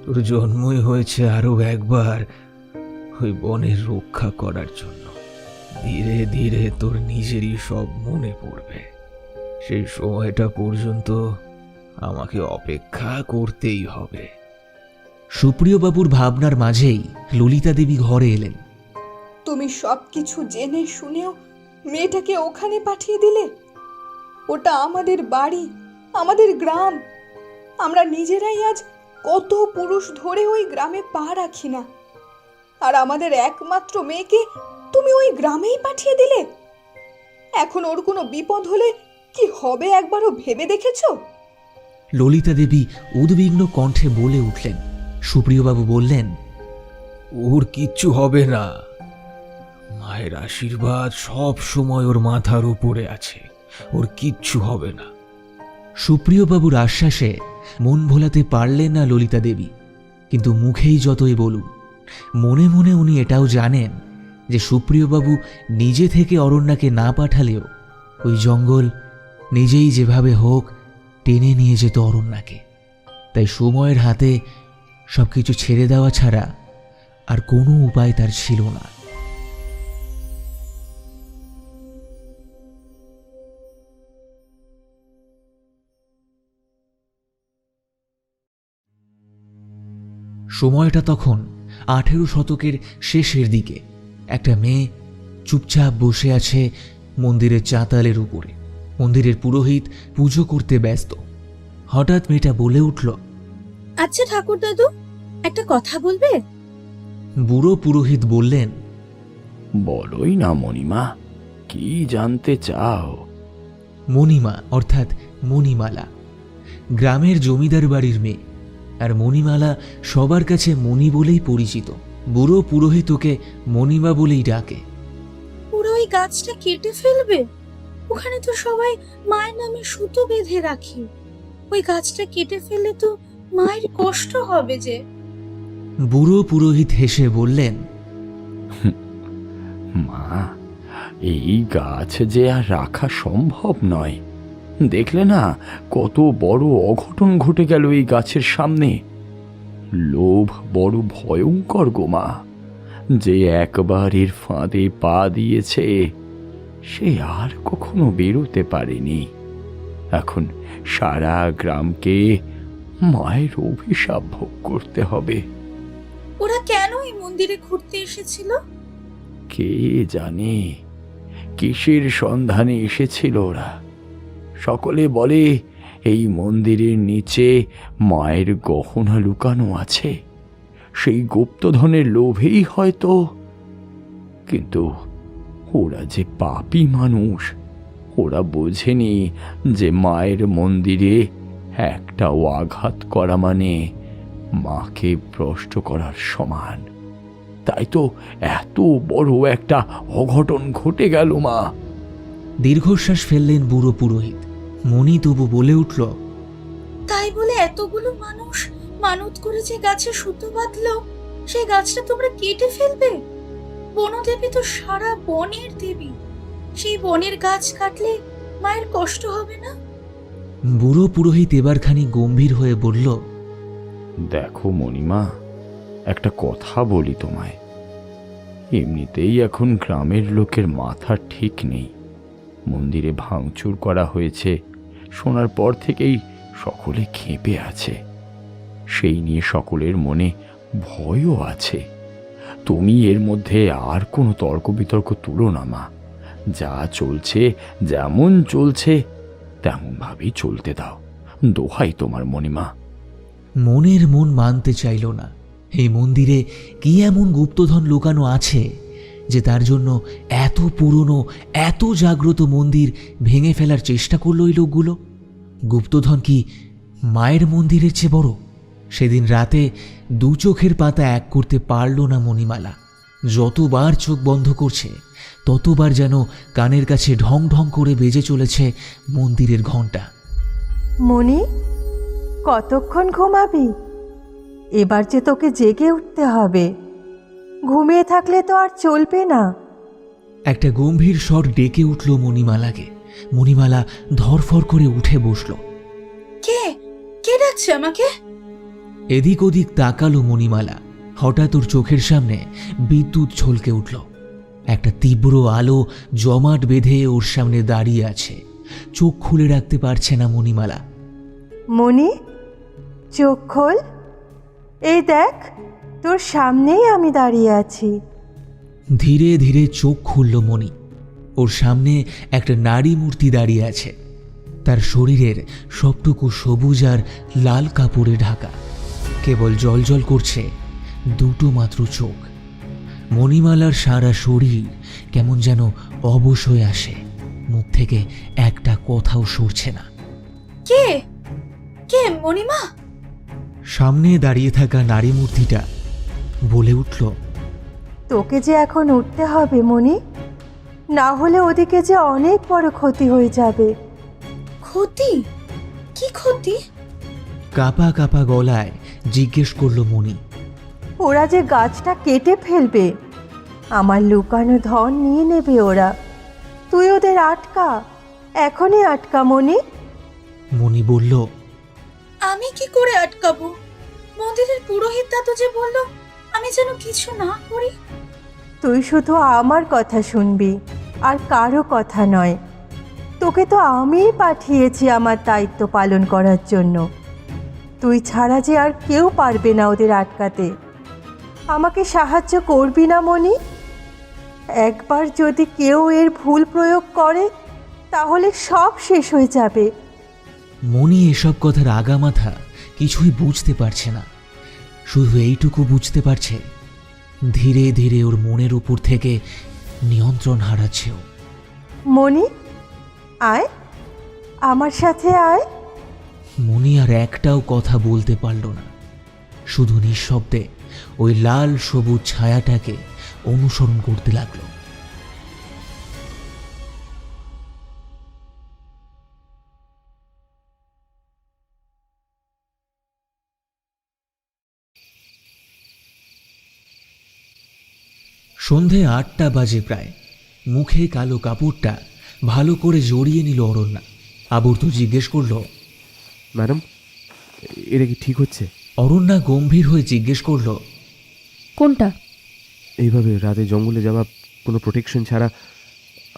তোর জন্মই হয়েছে আরো একবার ওই বনের রক্ষা করার জন্য। ধীরে ধীরে তোর নিজেরই সব মনে পড়বে। সেই সময়টা পর্যন্ত আমাকে অপেক্ষা করতেই হবে। সুপ্রিয়বাবুর ভাবনার মাঝেই ললিতা দেবী ঘরে এলেন। তুমি সব কিছু জেনে শুনেও মেয়েটাকে ওখানে পাঠিয়ে দিলে? ওটা আমাদের বাড়ি, আমাদের গ্রাম। আমরা নিজেরাই আজ কত পুরুষ ধরে ওই গ্রামে পা রাখি না, আর আমাদের একমাত্র মেয়েকে তুমি ওই গ্রামেই পাঠিয়ে দিলে। এখন ওর কোনো বিপদ হলে কি হবে একবারও ভেবে দেখেছো? ললিতা দেবী উদ্বিগ্ন কণ্ঠে বলে উঠলেন। সুপ্রিয়বাবু বললেন, ওর কিচ্ছু হবে না। মায়ের আশীর্বাদ সব সময় ওর মাথার উপরে আছে, ওর কিচ্ছু হবে না। সুপ্রিয়বাবুর আশ্বাসে মন ভোলাতে পারলেন না ললিতা দেবী, কিন্তু মুখেই যতই বলুন, মনে মনে উনি এটাও জানেন যে সুপ্রিয়বাবু নিজে থেকে অরণ্যাকে না পাঠালেও ওই জঙ্গল নিজেই যেভাবে হোক টেনে নিয়ে যেত অরণ্যাকে। তাই সময়ের হাতে সবকিছু ছেড়ে দেওয়া ছাড়া আর কোনো উপায় তার ছিল না। সময়টা তখন 18 শতকের শেষের দিকে। একটা মেয়ে চুপচাপ বসে আছে মন্দিরের চাতালের উপরে। মন্দিরের পুরোহিত পুজো করতে ব্যস্ত। হঠাৎ মেয়েটা বলে উঠল, আচ্ছা ঠাকুর দাদু, একটা কথা বলবে? বুড়ো পুরোহিত বললেন, বলোই না মণিমা, কি জানতে চাও? মণিমা অর্থাৎ মণিমালা গ্রামের জমিদার বাড়ির মেয়ে, আর মণিমালা সবার কাছে মণি বলেই পরিচিত। বুড়ো পুরোহিত ওকে মণিমা বলেই ডাকে। পুরো ওই গাছটা কেটে ফেলবে? ওখানে তো সবাই মায়ের নামে সুতো বেঁধে রাখে। ওই গাছটা কেটে ফেললে তো মায়ের কষ্ট হবে যে। বুড়ো পুরোহিত হেসে বললেন, মা, এই গাছ যে আর রাখা সম্ভব নয়। দেখলে না কত বড় অঘটন ঘটে গেল এই গাছের সামনে। লোভ বড় ভয়ঙ্কর গো মা। যে একবার এর ফাঁদে পা দিয়েছে সে আর কখনো বেরোতে পারেনি। এখন সারা গ্রামকে মায়ের অভিশাপ ভোগ করতে হবে। ওরা কেন এই মন্দিরে ঘুরতে এসেছিল? কে জানে কিসের সন্ধানে এসেছিল ওরা। সকলে বলে এই মন্দিরের নিচে মায়ের গহনা লুকানো আছে, সেই গুপ্তধনের লোভেই হয়তো। কিন্তু ওরা যে পাপী মানুষ, ওরা বোঝেনি যে মায়ের মন্দিরে একটাও আঘাত করা মানে মাকে ভ্রষ্ট করার সমান। তাই তো এত বড় একটা অঘটন ঘটে গেল মা। দীর্ঘশ্বাস ফেললেন বুড়ো পুরোহিত। মণি তবু বলে উঠল, তাই বলে এতগুলো মানুষ মানত করে যে গাছে সুতো বাঁধলো, সেই গাছটা তোমরা কেটে ফেলবে? বনদেবী তো সারা বনের দেবী। সেই বনের গাছ কাটলে মায়ের কষ্ট হবে না? বুড়ো পুরোহিত এবার খানি গম্ভীর হয়ে বলল, দেখো মণিমা, একটা কথা বলি তোমায়। এমনিতেই এখন গ্রামের লোকের মাথা ঠিক নেই। মন্দিরে ভাঙচুর করা হয়েছে শোনার পর থেকেই সকলে ক্ষেপে আছে। সেই নিয়ে সকলের মনে ভয়ও আছে। তুমি এর মধ্যে আর কোনো তর্ক বিতর্ক তুলো না মা। যা চলছে, যেমন চলছে তেমন ভাবেই চলতে দাও, দোহাই তোমার মণিমা। মনের মন মানতে চাইল না। এই মন্দিরে কি এমন গুপ্তধন লুকানো আছে যে তার জন্য এত পুরনো, এত জাগ্রত মন্দির ভেঙে ফেলার চেষ্টা করলো এই লোকগুলো? গুপ্তধন কি মায়ের মন্দিরের চেয়ে বড়? সেদিন রাতে দু চোখের পাতা এক করতে পারল না মণিমালা। যতবার চোখ বন্ধ করছে ততবার যেন কানের কাছে ঢং ঢং করে বেজে চলেছে মন্দিরের ঘণ্টা। মণি, কতক্ষণ ঘুমাবি? এবার যে তোকে জেগে উঠতে হবে। ঘুমিয়ে থাকলে তো আর চলবে না। একটা গম্ভীর স্বর ডেকে উঠল মণিমালাকে। মণিমালা ধরফর করে উঠে বসল। কে কে ডাকছে আমাকে? এদিক ওদিক তাকালো মণিমালা। হঠাৎ ওর চোখের সামনে বিদ্যুৎ ঝলকে উঠল। একটা তীব্র আলো জমাট বেঁধে ওর সামনে দাঁড়িয়ে আছে। চোখ খুলে রাখতে পারছে না মণিমালা। মণি, চোখ খোল। এই দেখ, তোর সামনেই আমি দাঁড়িয়ে আছি। ধীরে ধীরে চোখ খুলল মণি। ওর সামনে একটা নারী মূর্তি দাঁড়িয়ে আছে। তার শরীরের সবটুকু সবুজ আর লাল কাপড়ে ঢাকা, কেবল জলজল করছে দুটো মাত্র চোখ। মণিমালার সারা শরীর কেমন যেন অবশ হয়ে আসে, মুখ থেকে একটা কথাও সরছে না। কে কে মণিমা? সামনে দাঁড়িয়ে থাকা নারী মূর্তিটা বলে উঠল, তোকে যে এখন উঠতে হবে মণি, না হলে ওদিকে যে অনেক বড় ক্ষতি হয়ে যাবে। ক্ষতি? কি ক্ষতি? কাঁপা কাঁপা গলায় জিজ্ঞেস করলো মণি। ওরা যে গাছটা কেটে ফেলবে, আমার লুকানো ধন নিয়ে নেবে ওরা। তুই ওদের আটকা, এখনই আটকা মণি। মণি বলল, আমি কি করে আটকাবো? মন্দিরের পুরোহিত দাদু যে বলল আমি যেন কিছু না করি। তুই শুধু আমার কথা শুনবি, আর কারো কথা নয়। তোকে তো আমিই পাঠিয়েছি আমার দায়িত্ব পালন করার জন্য। তুই ছাড়া যে আর কেউ পারবে না ওদের আটকাতে। আমাকে সাহায্য করবি না মণি? একবার যদি কেউ এর ভুল প্রয়োগ করে তাহলে সব শেষ হয়ে যাবে। মণি এসব কথার আগামাথা কিছুই বুঝতে পারছে না। শুধু এইটুকু বুঝতে পারছে, ধীরে ধীরে ওর মনের উপর থেকে নিয়ন্ত্রণ হারাচ্ছে ও। মণি, আয়, আমার সাথে আয়। মণি আর একটাও কথা বলতে পারল না, শুধু নিঃশব্দে ওই লাল সবুজ ছায়াটাকে অনুসরণ করতে লাগলো। সন্ধে 8টা বাজে প্রায়। মুখে কালো কাপড়টা ভালো করে জড়িয়ে নিল অরণ্যা। আবর্ত জিজ্ঞেস করল, ম্যাডাম, এটা কি ঠিক হচ্ছে? অরণ্যা গম্ভীর হয়ে জিজ্ঞেস করল, কোনটা? এইভাবে রাতে জঙ্গলে যাওয়া কোনো প্রোটেকশন ছাড়া?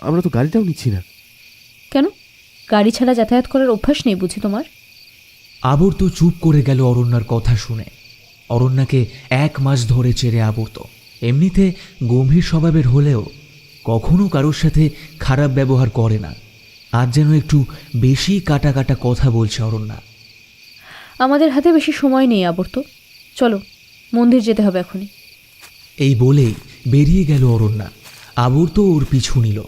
আমরা তো গাড়িটাও নিচ্ছি না। কেন, গাড়ি ছাড়া যাতায়াত করার অভ্যাস নেই বুঝি তোমার? আবর্ত চুপ করে গেল অরণ্যার কথা শুনে। অরণ্যাকে 1 মাস ধরে চেনে আবর্ত। এমনিতে গম্ভীর স্বভাবের হলেও কখনো কারোর সাথে খারাপ ব্যবহার করে না। আজ যেন একটু বেশি কাটা কাটা কথা বলছে অরণ্যা। আমাদের হাতে বেশি সময় নেই আবর্ত, চলো মন্দির যেতে হবে এখনই। এই বলেই বেরিয়ে গেল অরণ্যা। আবর্ত ওর পিছু নিল।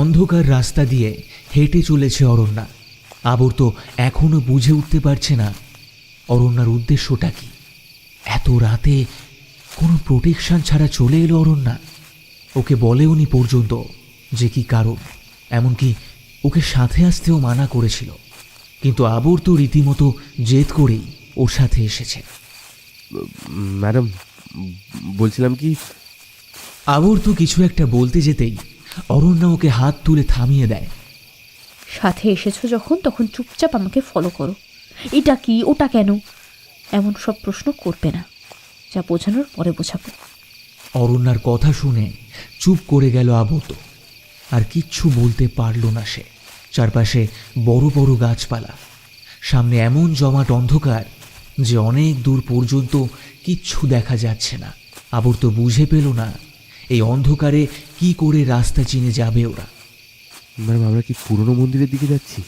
অন্ধকার রাস্তা দিয়ে হেঁটে চলেছে অরণ্যা। আবর্ত এখনো বুঝে উঠতে পারছে না অরণ্যার উদ্দেশ্যটা কি। এত রাতে কোনো প্রোটেকশন ছাড়া চলে এলো অরণ্যা। ওকে বলেওনি পর্যন্ত যে কি কারণ, এমনকি ওকে সাথে আসতেও মানা করেছিল। কিন্তু আবর্ত রীতিমতো জেদ করেই ওর সাথে এসেছে। ম্যাডাম, বলছিলাম কি, আবর্ত কিছু একটা বলতে যেতেই অরণ্যা ওকে হাত তুলে থামিয়ে দেয়। সাথে এসেছো যখন, তখন চুপচাপ আমাকে ফলো করো। এটা কি, ওটা কেন, এমন সব প্রশ্ন করবে না। যা বোঝানোর পরে বোঝাবো। অরণ্যার কথা শুনে চুপ করে গেল আবর্ত। আর কিচ্ছু বলতে পারল না সে। চারপাশে বড় বড় গাছপালা, সামনে এমন জমাট অন্ধকার যে অনেক দূর পর্যন্ত কিচ্ছু দেখা যাচ্ছে না। আবর্ত বুঝে পেল না এই অন্ধকারে কি করে রাস্তা চিনে যাবে ওরা। ম্যাডাম, আমরা কি পুরনো মন্দিরের দিকে যাচ্ছি?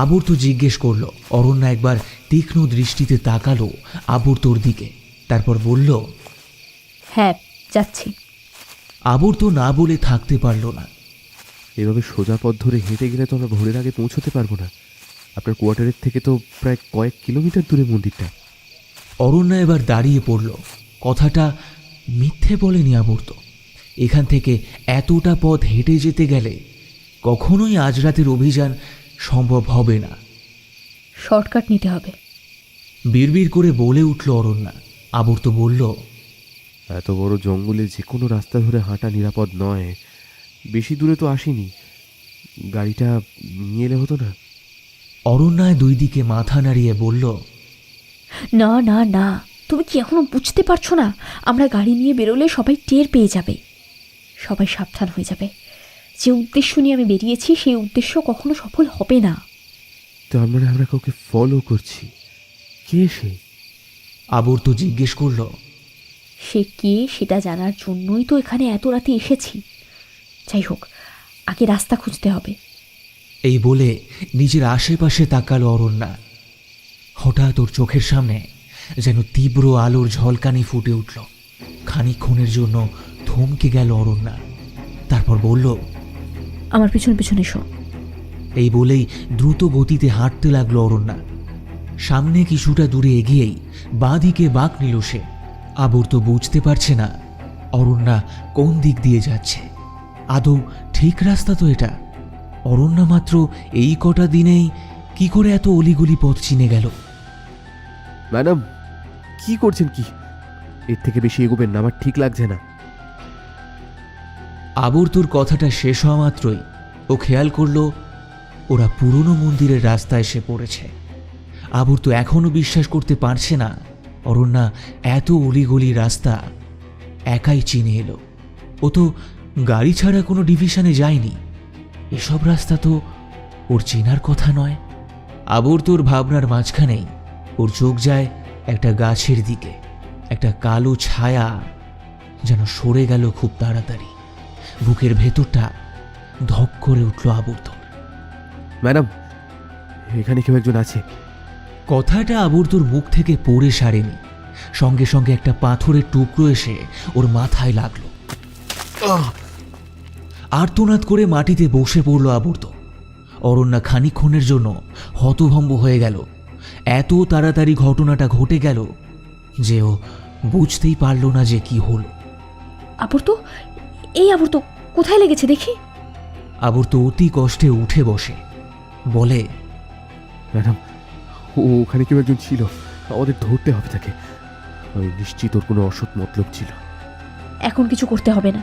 আবর্ত জিজ্ঞেস করলো। অরণ্যা একবার তীক্ষ্ণ দৃষ্টিতে তাকালো আবর্তর দিকে, তারপর বলল, হ্যাঁ যাচ্ছি। আবর্ত না বলে থাকতে পারল না। এভাবে সোজা পথ ধরে হেঁটে গেলে তো আমরা ভোরের আগে পৌঁছতে পারবো না। আপনার কোয়ার্টারের থেকে তো প্রায় কয়েক কিলোমিটার দূরে মন্দিরটা। অরণ্যা এবার দাঁড়িয়ে পড়ল। কথাটা মিথ্যে বলেনি আবর্ত। এখান থেকে এতটা পথ হেঁটে যেতে গেলে কখনোই আজ রাতের অভিযান সম্ভব হবে না। শর্টকাট নিতে হবে। বিড়বিড় করে বলে উঠল অরণ্যা। আবর্ত বলল, এত বড় জঙ্গলে যে কোনো রাস্তা ধরে হাঁটা নিরাপদ নয়। বেশি দূরে তো আসিনি, গাড়িটা নিয়ে এলে হতো না? অরণ্যায় 2 দিকে মাথা নাড়িয়ে বলল, না না না, তুমি কি এখনো বুঝতে পারছো না? আমরা গাড়ি নিয়ে বেরোলে সবাই টের পেয়ে যাবে, সবাই সাবধান হয়ে যাবে। যে উদ্দেশ্য নিয়ে আমি বেরিয়েছি সেই উদ্দেশ্য কখনো সফল হবে না। তার মানে আমরা কাউকে ফলো করছি? কে সে? আবর্ত জিজ্ঞেস করল, সে কে সেটা জানার জন্যই তো এখানে এত রাতে এসেছি। যাই হোক, আগে রাস্তা খুঁজতে হবে। এই বলে নিজের আশেপাশে তাকালো অরণ্যা। হঠাৎ ওর চোখের সামনে যেন তীব্র আলোর ঝলকানি ফুটে উঠল। খানিকক্ষণের জন্য থমকে গেল অরণ্যা, তারপর বলল, আমার পিছন পিছন এসো। এই বলেই দ্রুত গতিতে হাঁটতে লাগলো অরণ্যা। সামনে কিছুটা দূরে এগিয়েই বাঁ দিকে বাঁক নিল সে। আবর্ত বুঝতে পারছে না অরণ্যা কোন দিক দিয়ে যাচ্ছে। আদৌ ঠিক রাস্তা তো এটা? অরণ্যা মাত্র এই কটা দিনেই কি করে এত অলিগলি পথ চিনে গেল? ম্যাডাম, কি করছেন কি? এর থেকে বেশি এগোবেন না, আমার ঠিক লাগছে না। আবর্তর কথাটা শেষ হওয়া মাত্রই ও খেয়াল করল ওরা পুরনো মন্দিরের রাস্তায় এসে পড়েছে। আবর্ত এখনো বিশ্বাস করতে পারছে না অরণ্যা এত অলিগলি রাস্তা একাই চিনে এলো। ও তো গাড়ি ছাড়া কোনো ডিভিশনে যায়নি। এসব রাস্তা তো ওর চেনার কথা নয়। আবর্তর ভাবনার মাঝখানেই ওর চোখ যায় একটা গাছের দিকে। একটা কালো ছায়া যেন সরে গেল খুব তাড়াতাড়ি। বুকের ভেতরটা ধক করে উঠল আবর্ত। ম্যাডাম, এখানে কেউ একজন আছে। কথাটা আবর্তর মুখ থেকে পড়ে সারেনি। সঙ্গে সঙ্গে একটা পাথরের টুকরো এসে ওর মাথায় লাগলো। আর্তনাদ করে মাটিতে বসে পড়ল আবর্ত। অরণ্যা খানিকক্ষণের জন্য হতভম্ব হয়ে গেল। এত তাড়াতাড়ি ঘটনাটা ঘটে গেল যে ও বুঝতেই পারল না যে কি হল। আবর্ত, এই আবর্ত, কোথায় লেগেছে দেখি। আবর্ত অতি কষ্টে উঠে বসে বলে, ম্যাডাম, ওখানে কেউ একজন ছিল, আমাদের ধরতে হবে তাকে। আমি নিশ্চিত ওর কোনো অসৎ মতলব ছিল। এখন কিছু করতে হবে না,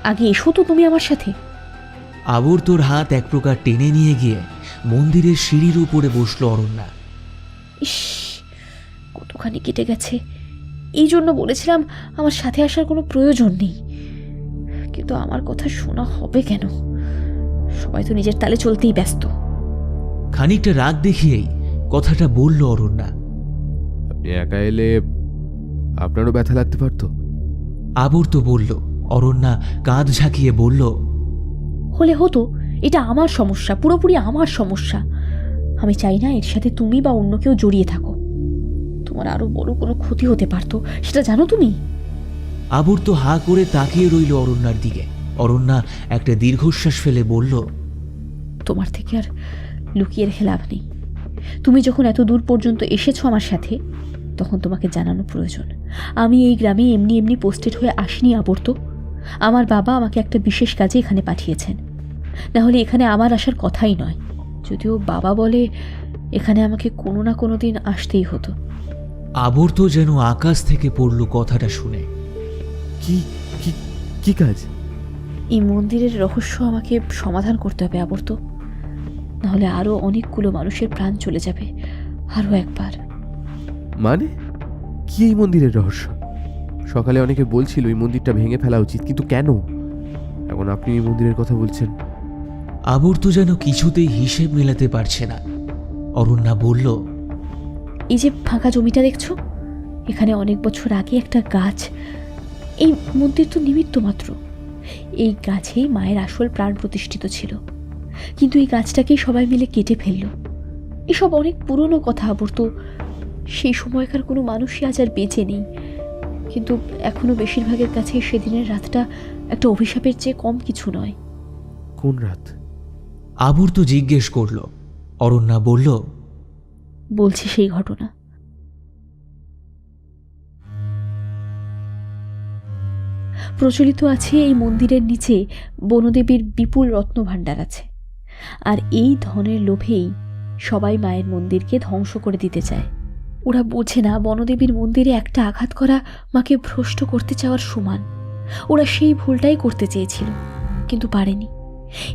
আগে এসো তো তুমি আমার সাথে। আবর্তর হাত এক প্রকার টেনে নিয়ে গিয়ে মন্দিরের সিঁড়ির উপরে বসলো অরণ্যা। ইস, কতখানি কেটে গেছে। এই জন্য বলেছিলাম আমার সাথে আসার কোনো প্রয়োজন নেই, কিন্তু আমার কথা শোনা হবে কেন? সবাই তো নিজের তালে চলতেই ব্যস্ত। খানিকটা রাগ দেখিয়েই কথাটা বলল অরণ্যা। আপনি একা এলে আপনারও ব্যথা লাগতে পারতো। আবর্ত বলল। অরণ্যা কাঁধ ঝাঁকিয়ে বলল, হলে হতো, এটা আমার সমস্যা, পুরোপুরি আমার সমস্যা। আমি চাই না এর সাথে তুমি বা অন্য কেউ জড়িয়ে থাকো। তোমার আরো বড় কোনো ক্ষতি হতে পারতো, সেটা জানো তুমি? আবর্ত হা করে তাকিয়ে রইল অরণ্যার দিকে। অরণ্যা একটা দীর্ঘশ্বাস ফেলে বলল, তোমার থেকে আর লুকিয়ে রেখে লাভ নেই। তুমি যখন এত দূর পর্যন্ত এসেছো আমার সাথে, তখন তোমাকে জানানো প্রয়োজন। আমি এই গ্রামে এমনি এমনি পোস্টেড হয়ে আসিনি আবর্ত। আমার বাবা আমাকে একটা বিশেষ কাজে এখানে পাঠিয়েছেন, না হলে এখানে আমার আসার কথাই নয়। যদিও বাবা বলে এখানে আমাকে কোনো না কোনো দিন আসতেই হতো। আবর্ত যেন আকাশ থেকে পড়ল কথাটা শুনে। কি কি কি কাজ? এই মন্দিরের রহস্য আমাকে সমাধান করতে হবে আবর্ত, নাহলে আরও অনেকগুলো মানুষের প্রাণ চলে যাবে আরও একবার। মানে কি এই মন্দিরের রহস্য? সকালে অনেকে বলছিল এই মন্দিরটা ভেঙে ফেলা উচিত, কিন্তু কেন এখন আপনি এই মন্দিরের কথা বলছেন? আবর্ত যেন কিছুতেই হিসেব মেলাতে পারছে না। অরণ্যা বলল, এই যে ফাঁকা জমিটা দেখছো, এখানে অনেক বছর আগে একটা গাছ, এই মন্দির তো নিমিত্ত মাত্র। এই গাছেই মায়ের আসল প্রাণ প্রতিষ্ঠিত ছিল, কিন্তু এই গাছটাকেই সবাই মিলে কেটে ফেলল। এসব অনেক পুরনো কথা আবর্ত। সেই সময়কার কোনো মানুষই আজ আর বেঁচে নেই, কিন্তু এখনো বেশিরভাগের কাছে সেদিনের রাতটা একটা অভিশাপের চেয়ে কম কিছু নয়। কোন রাত? আবর্ত জিজ্ঞেস করল। অরণ্যা বলল, বলছি সেই ঘটনা। প্রচলিত আছে এই মন্দিরের নিচে বনদেবীর বিপুল রত্নভাণ্ডার আছে, আর এই ধনের লোভেই সবাই মায়ের মন্দিরকে ধ্বংস করে দিতে চায়। ওরা বোঝে না বনদেবীর মন্দিরে একটা আঘাত করা মাকে ভ্রষ্ট করতে চাওয়ার সমান। ওরা সেই ভুলটাই করতে চেয়েছিল, কিন্তু পারেনি।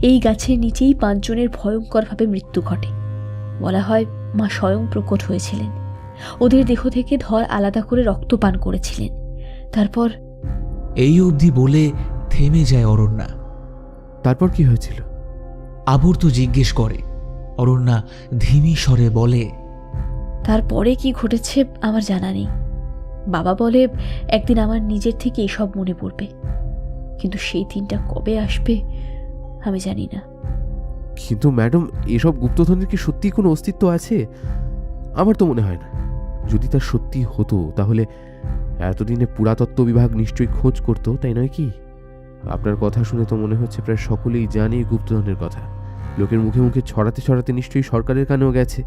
এই গাছের নিচেই 5 জনের ভয়ঙ্করভাবে মৃত্যু ঘটে। বলা হয় মা স্বয়ং প্রকট হয়েছিলেন, ওদের দেহ থেকে ধর আলাদা করে রক্তপান করেছিলেন। তারপর এই অবধি বলে থেমে যায় অরণ্যা। তারপর কি হয়েছিল? আবর্ত জিজ্ঞেস করে। অরণ্যা ধিমি স্বরে বলে, তারপরে কি ঘটেছে আমার জানা নেই, বাবা বলে একদিন আমার নিজের থেকে এসব মনে পড়বে, কিন্তু সেই দিনটা কবে আসবে আমি জানি না। কিন্তু ম্যাডাম, এসব গুপ্তধনের কি সত্যি কোনো অস্তিত্ব আছে? আমার তো মনে হয় না। যদি তার সত্যি হতো তাহলে এতদিনে পুরাতত্ত্ব বিভাগ নিশ্চয়ই খোঁজ করতো, তাই নয় কি? আপনার কথা শুনে তো মনে হচ্ছে প্রায় সকলেই জানে গুপ্তধনের কথা। লোকের মুখে মুখে ছড়াতে ছড়াতে নিশ্চয়ই সরকারের কানেও গেছে।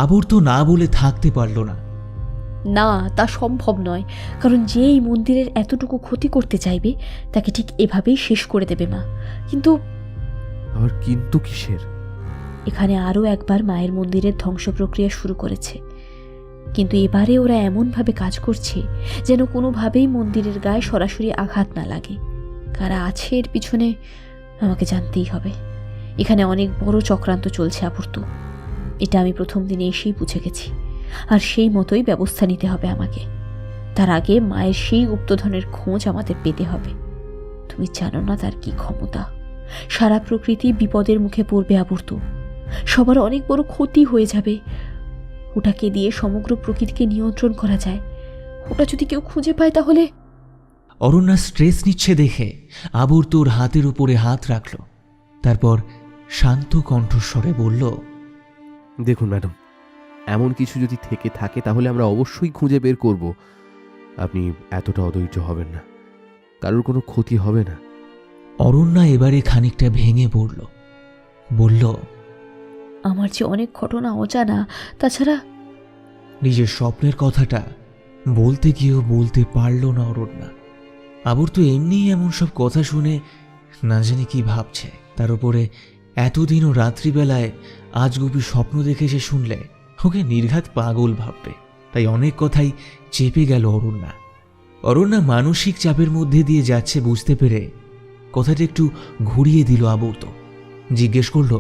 আবর্ত না বলে থাকতে পারল না। না, তা সম্ভব নয়, কারণ যে এই মন্দিরের এতটুকু ক্ষতি করতে চাইবে তাকে ঠিক এভাবেই শেষ করে দেবে মা। কিন্তু আবার কিন্তু কিসের? এখানে আরও একবার মায়ের মন্দিরের ধ্বংস প্রক্রিয়া শুরু করেছে, কিন্তু এবারে ওরা এমনভাবে কাজ করছে যেন কোনোভাবেই মন্দিরের গায়ে সরাসরি আঘাত না লাগে। কারা আছে এর পিছনে আমাকে জানতেই হবে। এখানে অনেক বড় চক্রান্ত চলছে আবর্ত, এটা আমি প্রথম দিনে এসেই বুঝে গেছি, আর সেই মতোই ব্যবস্থা নিতে হবে আমাকে। তার আগে মায়ের সেই গুপ্তধনের খোঁজ আমাদের পেতে হবে। তুমি জানো না তার কি ক্ষমতা। সারা প্রকৃতি বিপদের মুখে পড়বে আবর্ত, সবার অনেক বড় ক্ষতি হয়ে যাবে। ওটাকে দিয়ে সমগ্র প্রকৃতিকে নিয়ন্ত্রণ করা যায়। ওটা যদি কেউ খুঁজে পায় তাহলে। অরণ্যা স্ট্রেস নিচ্ছে দেখে আবর্ত ওর হাতের উপরে হাত রাখল, তারপর শান্ত কণ্ঠস্বরে বলল, দেখুন ম্যাডাম, এমন কিছু যদি থেকে থাকে তাহলে আমরা অবশ্যই খুঁজে বের করব। আপনি এতটা অধৈর্য হবেন না, কারোর কোনো ক্ষতি হবে না। অরণ্যা এবারে খানিকটা ভেঙে পড়ল, বলল, আমার যে অনেক ঘটনা অজানা, তাছাড়া নিজের স্বপ্নের কথাটা বলতে গিয়েও বলতে পারল না অরণ্যা। আবর্ত এমনিই এমন সব কথা শুনে না জানি কি ভাবছে, তার উপরে এতদিনও রাত্রিবেলায় আজগুবি স্বপ্ন দেখেছে শুনলে ওকে নির্ঘাত পাগল ভাববে। তাই অনেক কথাই চেপে গেল অরণ্যা। অরণ্যা মানসিক চাপের মধ্যে দিয়ে যাচ্ছে বুঝতে পেরে কথাটা একটু ঘুরিয়ে দিল আবর্ত। জিজ্ঞেস করল,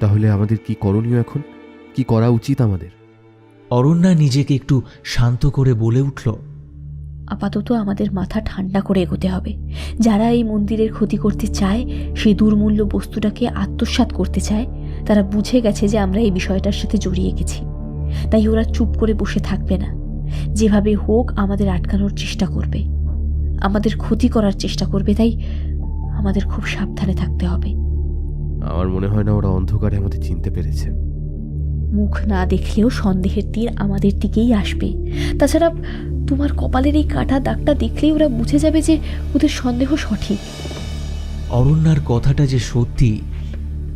তাহলে আমাদের কি করণীয় এখন? কি করা উচিত আমাদের? অরণ্যা নিজেকে একটু শান্ত করে বলে উঠল, আপাতত আমাদের মাথা ঠান্ডা করে এগোতে হবে। যারা এই মন্দিরের ক্ষতি করতে চায়, সেই দুর্মূল্য বস্তুটাকে আত্মসাৎ করতে চায়, তারা বুঝে গেছে যে আমরা এই বিষয়টার সাথে জড়িয়ে গেছি। তাই ওরা চুপ করে বসে থাকবে না, যেভাবে হোক আমাদের আটকানোর চেষ্টা করবে, আমাদের ক্ষতি করার চেষ্টা করবে। তাই আমাদের খুব সাবধানে থাকতে হবে। আমার মনে হয় না ওরা অন্ধকারে আমাদের চিনতে পেরেছে। মুখ না দেখলেও সন্দেহের তীর আমাদের দিকেই আসবে। তাছাড়া তোমার কপালের এই কাটা দাগটা দেখলেই ওরা বুঝে যাবে যে ওদের সন্দেহ সঠিক। অরণ্যার কথাটা যে সত্যি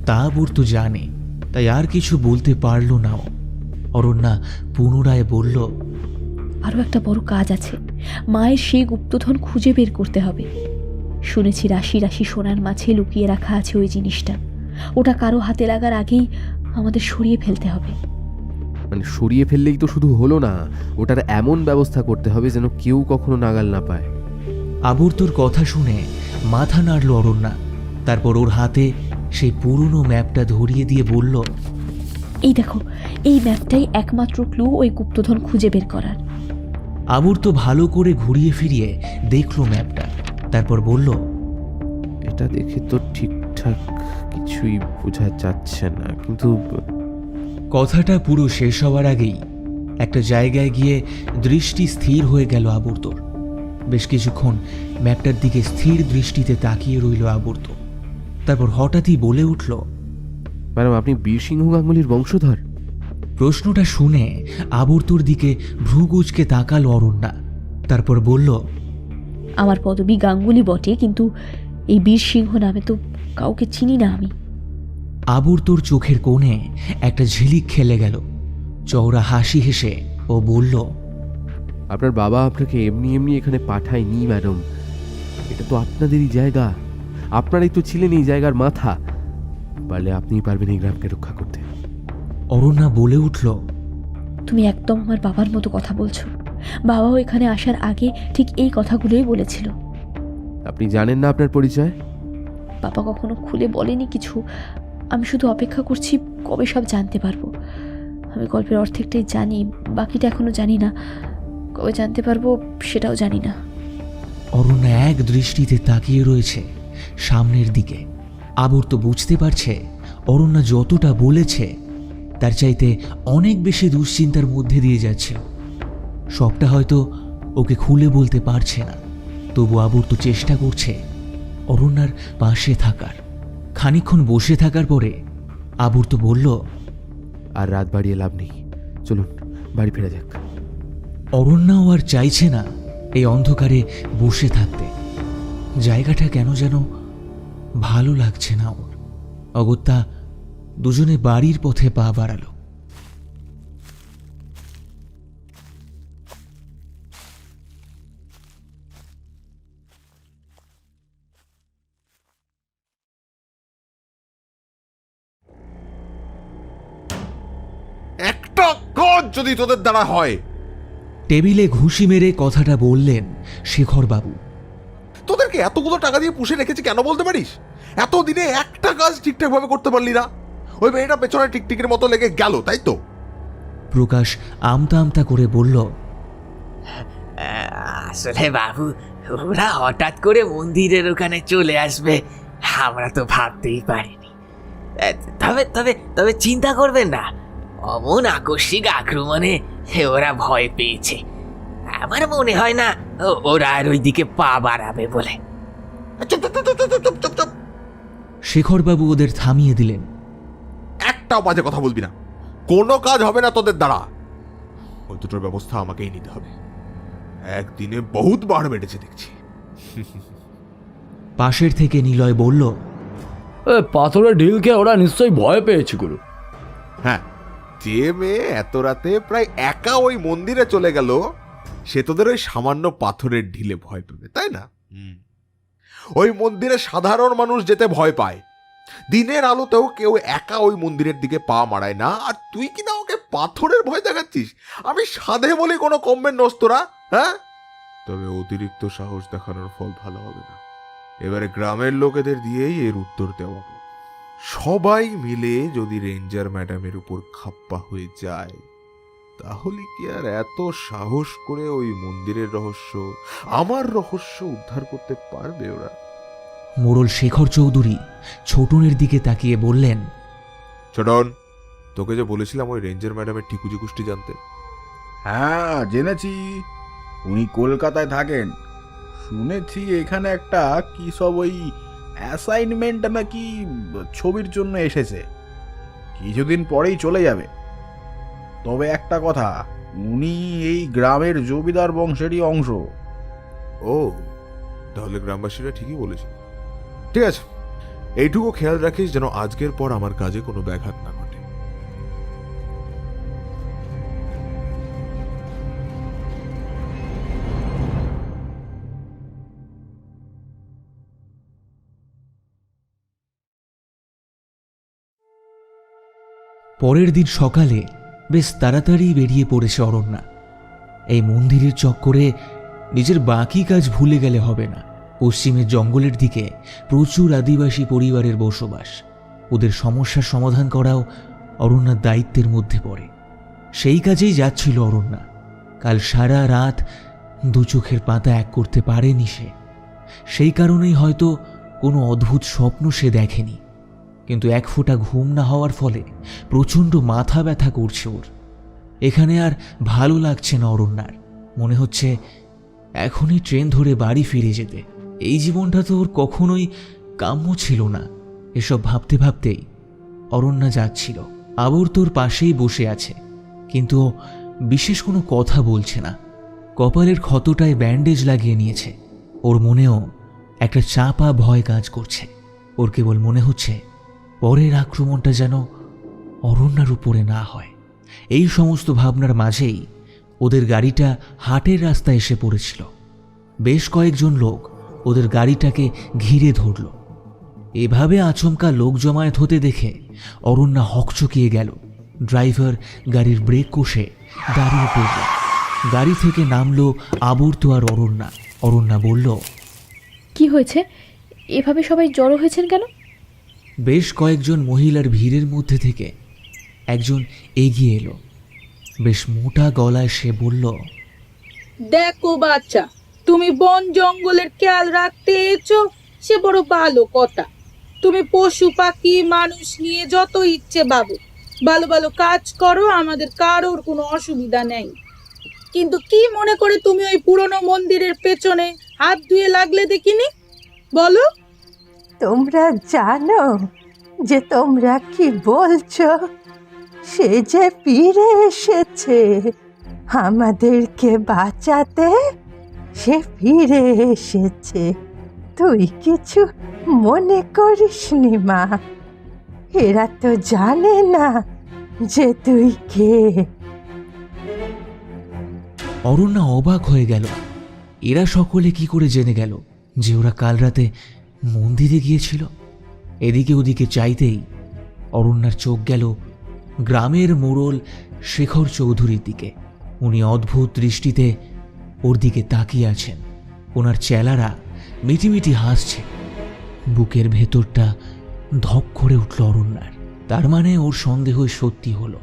তা আবর্ত জানে, তাই আর কিছু বলতে পারল না। অরণ্যা পুনরায় বলল, আরও একটা বড় কাজ আছে। মায়ের সেই গুপ্তধন খুঁজে বের করতে হবে। শুনেছি রাশি রাশি সোনার মাঝে লুকিয়ে রাখা আছে ওই জিনিসটা। ওটা কারো হাতে লাগার আগেই আমাদের সরিয়ে ফেলতে হবে। মানে সরিয়ে ফেললেই তো শুধু হলো না, ওটার এমন ব্যবস্থা করতে হবে যেন কেউ কখনো নাগাল না পায়। আবর্তর কথা শুনে মাথা নাড়ল অরণ্যা। তারপর ওর হাতে সেই পুরনো ম্যাপটা ধরিয়ে দিয়ে বলল, এই দেখো, এই ম্যাপটাই একমাত্র ক্লু ওই গুপ্তধন খুঁজে বের করার। আবর্ত ভালো করে ঘুরিয়ে ফিরিয়ে দেখল ম্যাপটা, তারপর বলল, এটা দেখে তো ঠিকঠাক কিছুই বোঝা যাচ্ছে না, কিন্তু কথাটা পুরো শেষ হওয়ার আগেই একটা জায়গায় গিয়ে দৃষ্টি স্থির হয়ে গেল আবর্তর। বেশ কিছুক্ষণ ম্যাপটার দিকে স্থির দৃষ্টিতে তাকিয়ে রইল আবর্ত। তারপর হঠাৎই বলে উঠল, ম্যাডাম, আপনি বীরসিংহ গাঙ্গুলির বংশধর? প্রশ্নটা শুনে আবর্তর দিকে ভ্রুকুঁচকে তাকালো অরণ্যা। তারপর বলল, আমার পদবী গাঙ্গুলি বটে, কিন্তু এই বীরসিংহ নামে তো কাউকে চিনি না আমি। আবর্তর চোখের কোণে একটা ঝিলিক খেলে গেল। চওড়া হাসি হেসে ও বলল, আপনার বাবা আপনাকে এমনি এমনি এখানে পাঠায়নি ম্যাডাম। এটা তো আপনাদেরই জায়গা, আপনারাই তো ছিলেন এই জায়গার মাথা। পারলে আপনিই পারবেন এই গ্রামকে রক্ষা করতে। অরণ্যা বলে উঠল, তুমি একদম আমার বাবার মতো কথা বলছো। বাবাও এখানে আসার আগে ঠিক এই কথাগুলোই বলেছিল। আপনি জানেন না আপনার পরিচয়? বাবা কখনো খুলে বলেনি কিছু। আমি শুধু অপেক্ষা করছি কবে সব জানতে পারবো। আমি গল্পের অর্ধেকটাই জানি, বাকিটা এখনো জানি না। কবে জানতে পারবো সেটাও জানি না। অরণ্যা এক দৃষ্টিতে তাকিয়ে রয়েছে সামনের দিকে। আবর্ত বুঝতে পারছে অরণ্যা যতটা বলেছে তার চাইতে অনেক বেশি দুশ্চিন্তার মধ্যে দিয়ে যাচ্ছে। সবটা হয়তো ওকে খুলে বলতে পারছে না, তবু আবুর তো চেষ্টা করছে অরণ্যার পাশে থাকার। খানিকক্ষণ বসে থাকার পরে আবুর তো বলল, আর রাত বাড়িয়ে লাভ নেই, চলুন বাড়ি ফেরা যাক। অরণ্যাও আর চাইছে না এই অন্ধকারে বসে থাকতে। জায়গাটা কেন যেন ভালো লাগছে না ওর। অগত্যা দুজনে বাড়ির পথে পা বাড়ালো। একটা কাজ যদি তোদের দ্বারা হয়। টেবিলে ঘুষি মেরে কথাটা বললেন শেখরবাবু। তোদেরকে এতগুলো টাকা দিয়ে পুষে রেখেছি কেন বলতে পারিস? এতদিনে একটা কাজ ঠিকঠাক ভাবে করতে পারলি না। ওই মেয়েটা পেছনে টিকটিকির মতো লেগে গেল, তাই তো? প্রকাশ আমতা আমতা করে বলল, আসলে বাবু, ওরা হঠাৎ করে মন্দিরের ওখানে চলে আসবে আমরা তো ভাবতেই পারিনি। তবে তবে তবে চিন্তা করবেন না, অমন আকস্মিক আক্রমণে ওরা ভয় পেয়েছে। আমার মনে হয় না ওরা আর ওইদিকে পা বাড়াবে বলে। চুপ চুপ চুপ চুপ চুপ চুপ চুপ। শেখরবাবু ওদের থামিয়ে দিলেন। একটাও বাজে কথা বলবি না, কোনো কাজ হবে না তোদের দ্বারা। ওই দুটোর ব্যবস্থা আমাকেই নিতে হবে। একদিনে বহুত বার বেড়েছে দেখছি। পাশের থেকে নিলয় বলল, পাথরের ঢিলকে ওরা নিশ্চয়ই ভয় পেয়েছে গুরু। হ্যাঁ, যে মেয়ে এত রাতে প্রায় একা ওই মন্দিরে চলে গেল, সে তোদের ওই সামান্য পাথরের ঢিলে ভয় পাবে, তাই না? ওই মন্দিরে সাধারণ মানুষ যেতে ভয় পায়। দিনের আলোতেও কেউ একা ওই মন্দিরের দিকে পা মারায় না, আর তুই কিনা ওকে পাথরের ভয় দেখাচ্ছিস? আমি সাধে বলে কোনো কমবেন নস তোরা, হ্যাঁ? তবে অতিরিক্ত সাহস দেখানোর ফল ভালো হবে না। এবারে গ্রামের লোকেদের দিয়েই এর উত্তর দেওয়াবো। সবাই মিলে যদি রেঞ্জার ম্যাডামের উপর খাপ্পা হয়ে যায়, তাহলে কি আর এত সাহস করে ওই মন্দিরের রহস্য, আমার রহস্য উদ্ধার করতে পারবে ওরা? মোড়ল শেখর চৌধুরী ছোটনের দিকে তাকিয়ে বললেন, ছোটন, তোকে যে বলেছিলাম ওই রেঞ্জার ম্যাডামের ঠিকুজি কুষ্টি জানতে। হ্যাঁ জেনেছি, উনি কলকাতায় থাকেন। শুনেছি এখানে একটা কি সব ওই অ্যাসাইনমেন্ট নাকি ছবির জন্য এসেছে, কিছুদিন পরেই চলে যাবে। তবে একটা কথা, উনি এই গ্রামের জমিদার বংশেরই অংশ। ও, তাহলে গ্রামবাসীরা ঠিকই বলেছে। ঠিক আছে, এইটুকু খেয়াল রাখিস যেন আজকের পর আমার কাজে কোনো ব্যাঘাত না ঘটে। পরের দিন সকালে বেশ তাড়াতাড়ি বেরিয়ে পড়েছে অরণ্যা। এই মন্দিরের চক্করে নিজের বাকি কাজ ভুলে গেলে হবে না। পশ্চিমের জঙ্গলের দিকে প্রচুর আদিবাসী পরিবারের বসবাস। ওদের সমস্যার সমাধান করাও অরণ্যার দায়িত্বের মধ্যে পড়ে। সেই কাজেই যাচ্ছিল অরণ্যা। কাল সারা রাত দু চোখের পাতা এক করতে পারেনি সে। সেই কারণেই হয়তো কোনো অদ্ভুত স্বপ্ন সে দেখেনি, কিন্তু এক ফোঁটা ঘুম না হওয়ার ফলে প্রচণ্ড মাথা ব্যথা করছে ওর। এখানে আর ভালো লাগছে না অরণ্যার। মনে হচ্ছে এখনই ট্রেন ধরে বাড়ি ফিরে যেতে। এই জীবনটা তো ওর কখনোই কাম্য ছিল না। এসব ভাবতে ভাবতেই অরণ্যা যাচ্ছিল। আবর তোর পাশেই বসে আছে, কিন্তু বিশেষ কোনো কথা বলছে না। কপালের ক্ষতটায় ব্যান্ডেজ লাগিয়ে নিয়েছে। ওর মনেও একটা চাপা ভয় কাজ করছে। ওর কেবল মনে হচ্ছে পরের আক্রমণটা যেন অরণ্যার উপরে না হয়। এই সমস্ত ভাবনার মাঝেই ওদের গাড়িটা হাটের রাস্তায় এসে পড়েছিল। বেশ কয়েকজন লোক ওদের গাড়িটাকে ঘিরে ধরল। এভাবে আচমকা লোক জমায়েত হতে দেখে অরণ্যা হকচকিয়ে গেল। ড্রাইভার গাড়ির ব্রেক কষে দাঁড়িয়ে পড়ল। গাড়ি থেকে নামলো আবর্ত আর অরণ্যা। অরণ্যা বলল, কি হয়েছে? এভাবে সবাই জড়ো হয়েছেন কেন? বেশ কয়েকজন মহিলার ভিড়ের মধ্যে থেকে একজন এগিয়ে এলো। বেশ মোটা গলায় সে বলল, দেখো বাচ্চা, তুমি বন জঙ্গলের খেয়াল রাখতে এসো, সে বড় ভালো কথা। তুমি পশু পাখি মানুষ নিয়ে যত ইচ্ছে ভালো ভালো কাজ করো, আমাদের কারোর কোনো অসুবিধা নেই। কিন্তু কি মনে করে তুমি ওই পুরনো মন্দিরের পেছনে হাত ধুয়ে লাগলে দেখিনি বলো? তোমরা জানো যে তোমরা কি বলছো? সে যে ফিরে এসেছে আমাদেরকে বাঁচাতে, সে ফিরে এসেছে। তুই কিছু মনে করিসনি মা, এরা তো জানে না যে তুই কে। অরণ্যা অবাক হয়ে গেল। এরা সকলে কি করে জেনে গেল যে ওরা কাল রাতে মন্দিরে গিয়েছিল? এদিকে ওদিকে চাইতেই অরণ্যার চোখ গেল গ্রামের মোড়ল শেখর চৌধুরীর দিকে। উনি অদ্ভুত দৃষ্টিতে ওর দিকে তাকিয়ে আছেন। ওনার চেলারা মিটিমিটি হাসছে। বুকের ভেতরটা ধক করে উঠল অরণ্যার। তার মানে ওর সন্দেহ সত্যি হলো।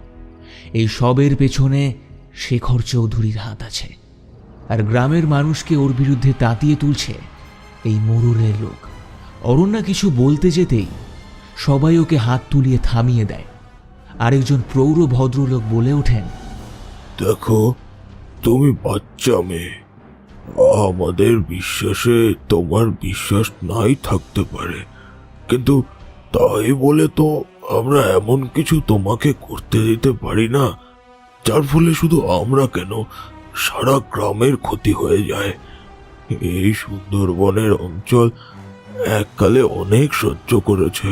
এই সবের পেছনে শেখর চৌধুরীর হাত আছে, আর গ্রামের মানুষকে ওর বিরুদ্ধে তাতিয়ে তুলছে এই মোড়লের লোক। অরণ্যা কিছু বলতে যেতেই সবাই ওকে হাত তুলিয়ে থামিয়ে দেয়। আরেকজন প্রৌঢ় ভদ্রলোক বলে ওঠেন, দেখো, তুমি বাচ্চা মেয়ে, আমাদের বিশ্বাসে তোমার বিশ্বাস নাই থাকতে পারে, কিন্তু তাই বলে তো আমরা এমন কিছু তোমাকে করতে দিতে পারি না যার ফলে শুধু আমরা কেন, সারা গ্রামের ক্ষতি হয়ে যায়। এই সুন্দরবনের অঞ্চল এককালে অনেক সহ্য করেছে,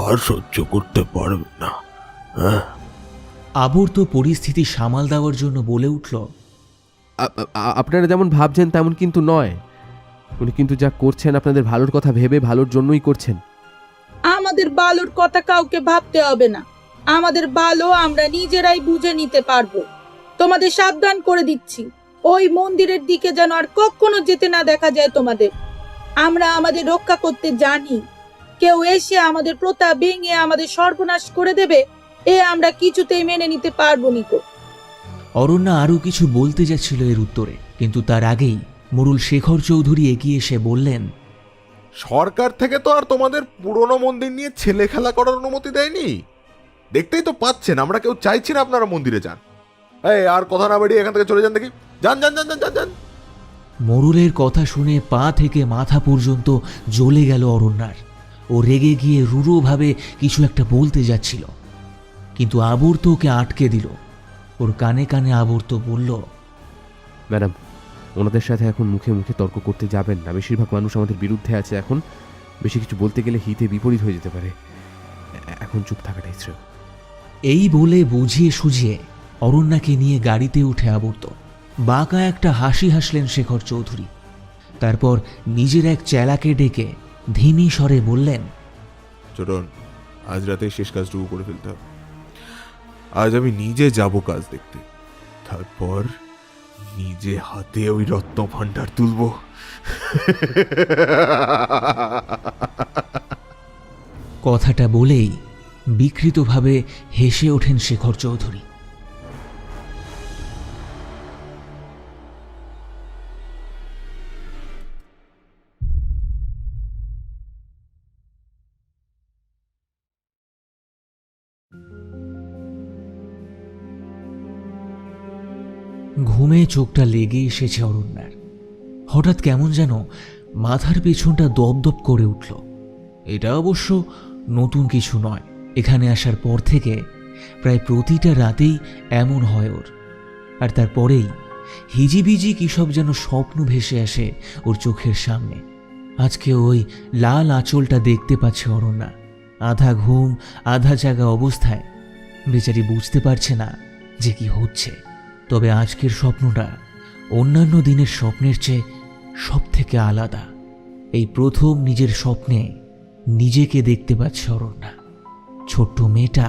আর সহ্য করতে পারবে না। হ্যাঁ, আবর্ত পরিস্থিতি সামাল দেওয়ার জন্য বলে উঠল, আপনারা যেমন ভাবছেন তেমন কিন্তু নয়। উনি কিন্তু যা করছেন আপনাদের ভালোর কথা ভেবে ভালোর জন্যই করছেন। আমাদের ভালোর কথা কাউকে ভাবতে হবে না, আমাদের ভালো আমরা নিজেরাই বুঝে নিতে পারবো। তোমাদের সাবধান করে দিচ্ছি, ওই মন্দিরের দিকে যেন আর কখনো যেতে না দেখা যায় তোমাদের। আমরা আমাদের রক্ষা করতে জানি, কেউ এসে আমাদের প্রথা ভেঙে আমাদের সর্বনাশ করে দেবে এ আমরা কিছুতেই মেনে নিতে পারবো নিকো। অরণ্যা আরো কিছু বলতে যাচ্ছিল এর উত্তরে, কিন্তু তার আগেই মোড়ল শেখর চৌধুরী এগিয়ে এসে বললেন, সরকার থেকে তো আর তোমাদের পুরনো মন্দির নিয়ে ছেলে খেলা করার অনুমতি দেয়নি। দেখতেই তো পাচ্ছেন আমরা কেউ চাইছি না আপনারা মন্দিরে যান। এই আর কথা না বাড়িয়ে এখান থেকে চলে যান দেখি। যান যান যান যান যান। মোড়লের কথা শুনে পা থেকে মাথা পর্যন্ত জ্বলে গেল অরণ্যার। ও রেগে গিয়ে রূঢ়ভাবে কিছু একটা বলতে যাচ্ছিল, কিন্তু আবর্ত ওকে আটকে দিল। ওর কানে কানে আবর্ত বলল, ম্যাডাম, ওনাদের সাথে এখন মুখে মুখে তর্ক করতে যাবেন না। বেশিরভাগ মানুষ আমাদের বিরুদ্ধে আছে এখন। বেশি কিছু বলতে গেলে হিতে বিপরীত হয়ে যেতে পারে। এখন চুপ থাকাটাই শ্রেয়। এই বলে বুঝিয়ে সুঝিয়ে অরণ্যাকে নিয়ে গাড়িতে উঠে আবর্ত। বাঁকা একটা হাসি হাসলেন শেখর চৌধুরী। তারপর নিজের এক চেলাকে ডেকে ধিমি স্বরে বললেন, চটন, আজ রাতে শেষ কাজটুকু করে ফেলতে হবে। আজ আমি নিজে যাব কাজ দেখতে, তারপর নিজে হাতে ওই রত্ন ভাণ্ডার তুলব। কথাটা বলেই বিকৃতভাবে হেসে ওঠেন শেখর চৌধুরী। ঘুমে চোখটা লেগে এসেছে অরণ্যার। হঠাৎ কেমন যেন মাথার পেছনটা দপদপ করে উঠল। এটা অবশ্য নতুন কিছু নয়। এখানে আসার পর থেকে প্রায় প্রতিটা রাতেই এমন হয় ওর। আর তারপরেই হিজিবিজি কী সব যেন স্বপ্ন ভেসে আসে ওর চোখের সামনে। আজকে ওই লাল আঁচলটা দেখতে পাচ্ছে অরণ্যা, আধা ঘুম আধা জাগা অবস্থায়। বেচারি বুঝতে পারছে না যে কি হচ্ছে। তবে আজকের স্বপ্নটা অন্যান্য দিনের স্বপ্নের চেয়ে সব থেকে আলাদা। এই প্রথম নিজের স্বপ্নে নিজেকে দেখতে পাচ্ছে অরণ্যা। ছোট্ট মেয়েটা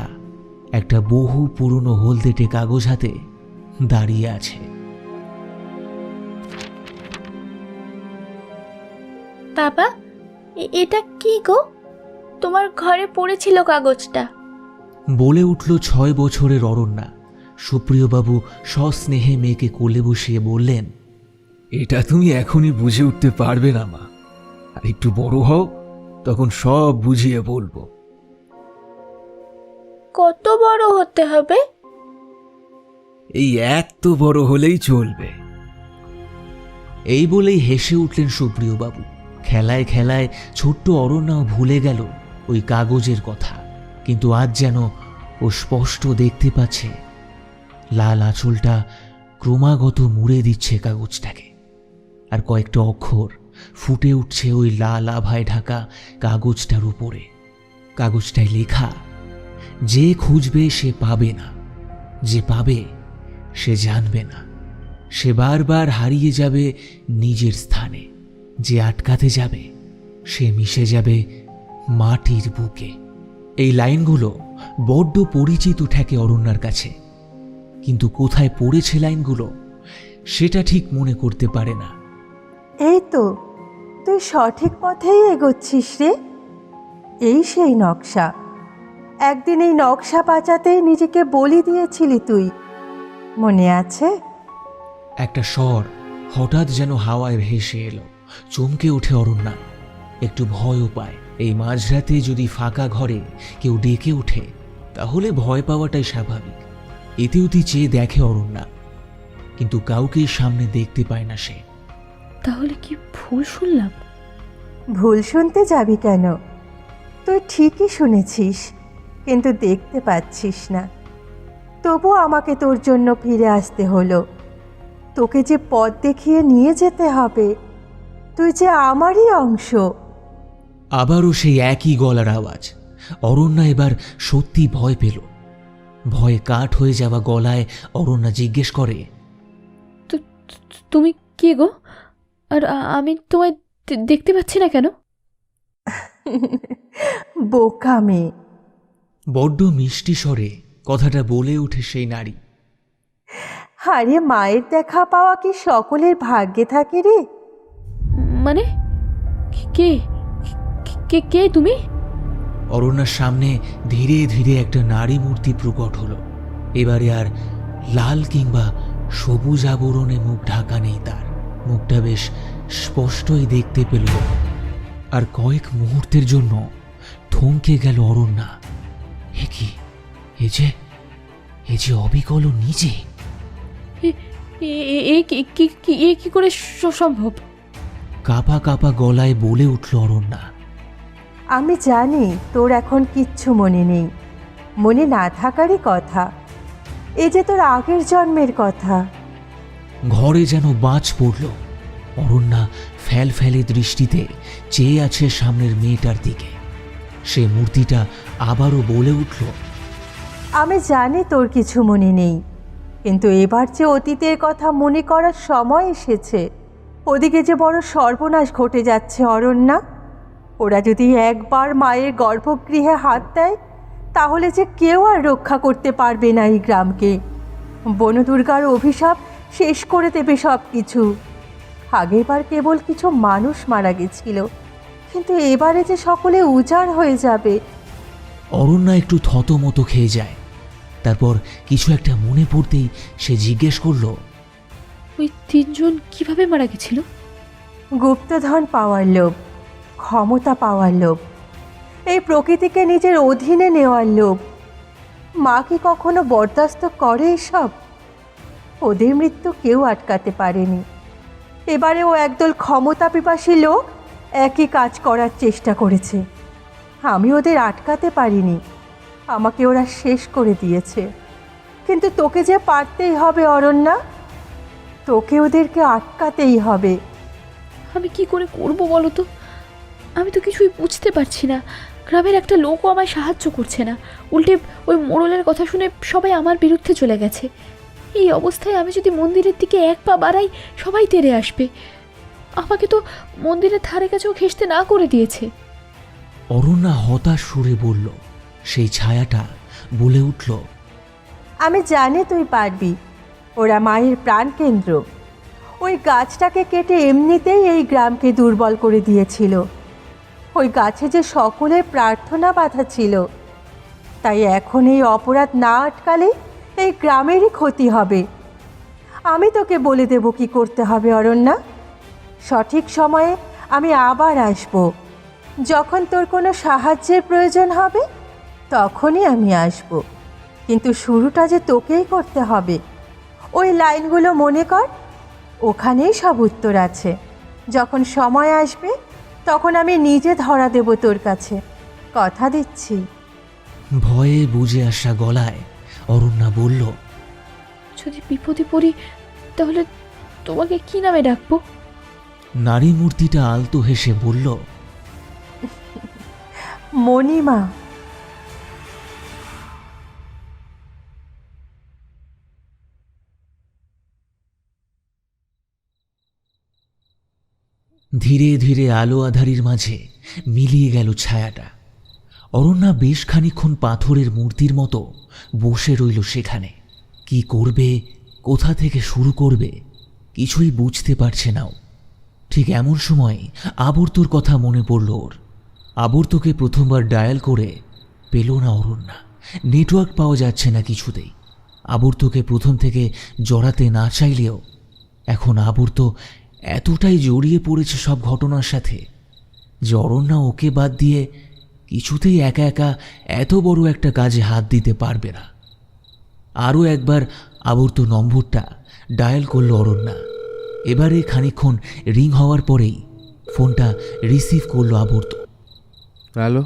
একটা বহু পুরনো হলদেটে কাগজ হাতে দাঁড়িয়ে আছে। বাবা, এটা কি গো? তোমার ঘরে পড়েছিল কাগজটা। বলে উঠল 6 বছরের অরণ্যা। সুপ্রিয়বাবু সস্নেহে মেয়েকে কোলে বসিয়ে বললেন, এটা তুমি এখনই বুঝে উঠতে পারবে না মা, আর একটু বড় হও, তখন সব বুঝিয়ে বলবো। কত বড় হতে হবে? এই এত বড় হলেই চলবে। এই বলেই হেসে উঠলেন সুপ্রিয়বাবু। খেলায় খেলায় ছোট্ট অরণ্যাও ভুলে গেল ওই কাগজের কথা, কিন্তু আজ যেন ও স্পষ্ট দেখতে পাচ্ছে লাল আঁচলটা ক্রমাগত মুড়ে দিচ্ছে কাগজটাকে, আর কয়েকটা অক্ষর ফুটে উঠছে ওই লাল আভায় ঢাকা কাগজটার উপরে। কাগজটায় লেখা, যে খুঁজবে সে পাবে না, যে পাবে সে জানবে না, সে বারবার হারিয়ে যাবে নিজের স্থানে, যে আটকাতে যাবে সে মিশে যাবে মাটির বুকে। এই লাইনগুলো বড্ড পরিচিত ঠেকে অরণ্যার কাছে, কিন্তু কোথায় পড়েছে লাইনগুলো সেটা ঠিক মনে করতে পারে না। এই তো, তুই সঠিক পথেই এগোচ্ছিস রে। এই সেই নকশা। একদিন এই নকশা বাঁচাতেই নিজেকে বলি দিয়েছিলি তুই, মনে আছে? একটা স্বর হঠাৎ যেন হাওয়ায় ভেসে এলো। চমকে ওঠে অরণ্যা, একটু ভয়ও পায়। এই মাঝরাতে যদি ফাঁকা ঘরে কেউ ডেকে ওঠে তাহলে ভয় পাওয়াটাই স্বাভাবিক। এতে অতি চেয়ে দেখে অরণ্যা, কিন্তু কাউকেই সামনে দেখতে পায় না সে। তাহলে কি ভুল শুনলাম? ভুল শুনতে যাবি কেন? তুই ঠিকই শুনেছিস, কিন্তু দেখতে পাচ্ছিস না। তবু আমাকে তোর জন্য ফিরে আসতে হলো। তোকে যে পথ দেখিয়ে নিয়ে যেতে হবে, তুই যে আমারই অংশ। আবারও সেই একই গলার আওয়াজ। অরণ্যা এবার সত্যি ভয় পেল। ভয়ে কাঠ হয়ে যাওয়া গলায় অরণ্যা জিজ্ঞেস করে, তুমি কে গো? আর আমি তোমায় দেখতে পাচ্ছি না কেন? বোকা মেয়ে। বড্ড মিষ্টি স্বরে কথাটা বলে ওঠে সেই নারী। আরে মায়ের দেখা পাওয়া কি সকলের ভাগ্যে থাকে রে? মানে কে কে কে তুমি? অরণ্যার সামনে ধীরে ধীরে একটা নারী মূর্তি প্রকট হলো। এবারে আর লাল কিংবা সবুজ আবরণে মুখ ঢাকা নেই তার। মুখটা বেশ স্পষ্টই দেখতে পেল, আর কয়েক মুহূর্তের জন্য থমকে গেল অরণ্যা। এ কি, এ যে অবিকল নিজে। এ কি করে সম্ভব? কাঁপা কাঁপা গলায় বলে উঠল অরণ্যা। আমি জানি তোর এখন কিচ্ছু মনে নেই, মনে না থাকারই কথা। এই যে তোর আগের জন্মের কথা। ঘরে যেন বাজ পড়ল। অরণ্যা ফ্যাল ফ্যালে দৃষ্টিতে চেয়ে আছে সামনের মেয়েটার দিকে। সে মূর্তিটা আবারও বলে উঠল, আমি জানি তোর কিছু মনে নেই, কিন্তু এবার যে অতীতের কথা মনে করার সময় এসেছে। ওদিকে যে বড় সর্বনাশ ঘটে যাচ্ছে অরণ্যা। ওরা যদি একবার মায়ের গর্ভগৃহে হাত দেয় তাহলে যে কেউ আর রক্ষা করতে পারবে না এই গ্রামকে। বনদুর্গার অভিশাপ শেষ করে দেবে সব কিছু। আগেরবার কেবল কিছু মানুষ মারা গেছিল, কিন্তু এবারে যে সকলে উজাড় হয়ে যাবে। অরণ্যা একটু থতমত খেয়ে যায়। তারপর কিছু একটা মনে পড়তেই সে জিজ্ঞেস করল, ওই তিনজন কিভাবে মারা গেছিল? গুপ্তধন পাওয়ার লোভ, ক্ষমতা পাওয়ার লোভ, এই প্রকৃতিকে নিজের অধীনে নেওয়ার লোভ। মা কি কখনো বরদাস্ত করে এসব? ওদের মৃত্যু কেউ আটকাতে পারেনি। এবারেও একদল ক্ষমতা পিপাসী লোক একই কাজ করার চেষ্টা করেছে। আমি ওদের আটকাতে পারিনি, আমাকে ওরা শেষ করে দিয়েছে। কিন্তু তোকে যে পারতেই হবে অরণ্যা, তোকে ওদেরকে আটকাতেই হবে। আমি কি করে করব বলো তো? আমি তো কিছুই বুঝতে পারছি না। গ্রামের একটা লোকও আমায় সাহায্য করছে না, উল্টে ওই মোড়লের কথা শুনে সবাই আমার বিরুদ্ধে চলে গেছে। এই অবস্থায় আমি যদি মন্দিরের দিকে এক পা বাড়াই সবাই তেড়ে আসবে। আমাকে তো মন্দিরের ধারে কাছেও ঘেঁষতে না করে দিয়েছে। অরণ্যা হতাশ সুরে বলল। সেই ছায়াটা বলে উঠল, আমি জানি তুই পারবি। ওরা মায়ের প্রাণকেন্দ্র। ওই গাছটাকে কেটে এমনিতেই এই গ্রামকে দুর্বল করে দিয়েছিল। ওই গাছে যে সকলের প্রার্থনা বাঁধা ছিল। তাই এখন এই অপরাধ না আটকালে এই গ্রামেরই ক্ষতি হবে। আমি তোকে বলে দেব কি করতে হবে অরণ্যা। সঠিক সময়ে আমি আবার আসব। যখন তোর কোনো সাহায্যের প্রয়োজন হবে তখনই আমি আসব, কিন্তু শুরুটা যে তোকেই করতে হবে। ওই লাইনগুলো মনে কর, ওখানেই সব উত্তর আছে। যখন সময় আসবে তখন আমি নিজে ধরা দেব তোর কাছে, কথা দিচ্ছি। ভয়ে বুঝে আসা গলায় অরণ্যা বলল, যদি বিপদে পড়ি তাহলে তোমাকে কি নামে ডাকবো? নারী মূর্তিটা আলতো হেসে বলল, মণিমা। ধীরে ধীরে আলো আধারির মাঝে মিলিয়ে গেল ছায়াটা। অরণ্যা বেশ খানিকক্ষণ পাথরের মূর্তির মতো বসে রইল সেখানে। কি করবে, কোথা থেকে শুরু করবে কিছুই বুঝতে পারছে না ও। ঠিক এমন সময় আবর্তর কথা মনে পড়ল ওর। আবর্তকে প্রথমবার ডায়াল করে পেল না অরণ্যা। নেটওয়ার্ক পাওয়া যাচ্ছে না কিছুতেই। আবর্তকে প্রথম থেকে জড়াতে না চাইলেও এখন আবর্ত এতটাই জড়িয়ে পড়েছে সব ঘটনার সাথে যে অরণ্যা ওকে বাদ দিয়ে কিছুতেই একা একা এত বড় একটা কাজে হাত দিতে পারবে না। আরও একবার আবর্ত নম্বরটা ডায়াল করল অরণ্যা। এবারে খানিকক্ষণ রিং হওয়ার পরেই ফোনটা রিসিভ করল আবর্ত। হ্যালো।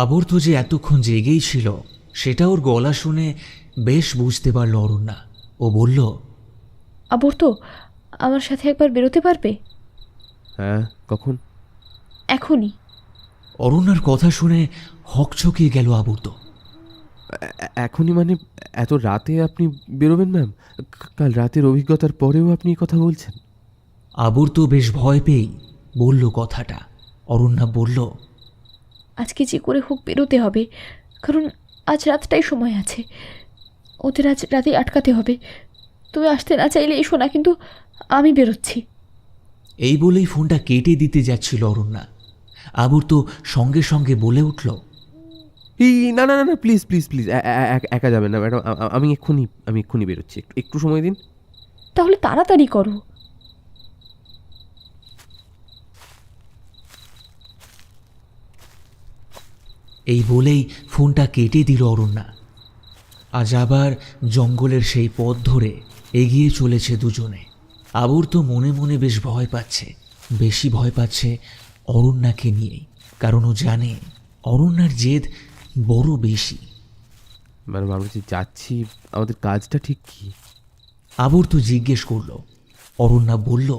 আবর্ত যে এতক্ষণ জেগেই ছিল সেটা ওর গলা শুনে বেশ বুঝতে পারল অরণ্যা। ও বলল, আবর্ত, আমার সাথে একবার বেরোতে পারবে? হ্যাঁ, কখন? এখনই। অরণ্যার কথা শুনে হকচকিয়ে গেল আবর্ত। এখনই মানে এত রাতে আপনি বেরোবেন ম্যাম? কাল রাতের অভিজ্ঞতার পরেও আপনি কথা বলছেন? আবর্ত বেশ ভয় পেয়েই বলল কথাটা। অরণ্যা বলল, আজকে যে করে হোক বেরোতে হবে, কারণ আজ রাতটাই সময় আছে। ওদের আজ রাতে আটকাতে হবে। তুমি আসতে না চাইলে এসো না, কিন্তু আমি বেরোচ্ছি। এই বলেই ফোনটা কেটে দিতে যাচ্ছিল অরণ্যা। আবর্ত সঙ্গে সঙ্গে বলে উঠল, এই না না না না, প্লিজ প্লিজ প্লিজ, একা যাবেন না ম্যাডাম। আমি এক্ষুনি বেরোচ্ছি, একটু সময় দিন। তাহলে তাড়াতাড়ি করো। এই বলেই ফোনটা কেটে দিল অরণ্যা। আজ আবার জঙ্গলের সেই পথ ধরে এগিয়ে চলেছে দুজনে। আবর্ত মনে মনে বেশ ভয় পাচ্ছে। বেশি ভয় পাচ্ছে অরণ্যাকে নিয়েই, কারণ ও জানে অরণ্যার জেদ বড় বেশি। ম্যাডাম, আমরা যে যাচ্ছি, আমাদের কাজটা ঠিক কি? আবর্ত জিজ্ঞেস করল। অরণ্যা বলল,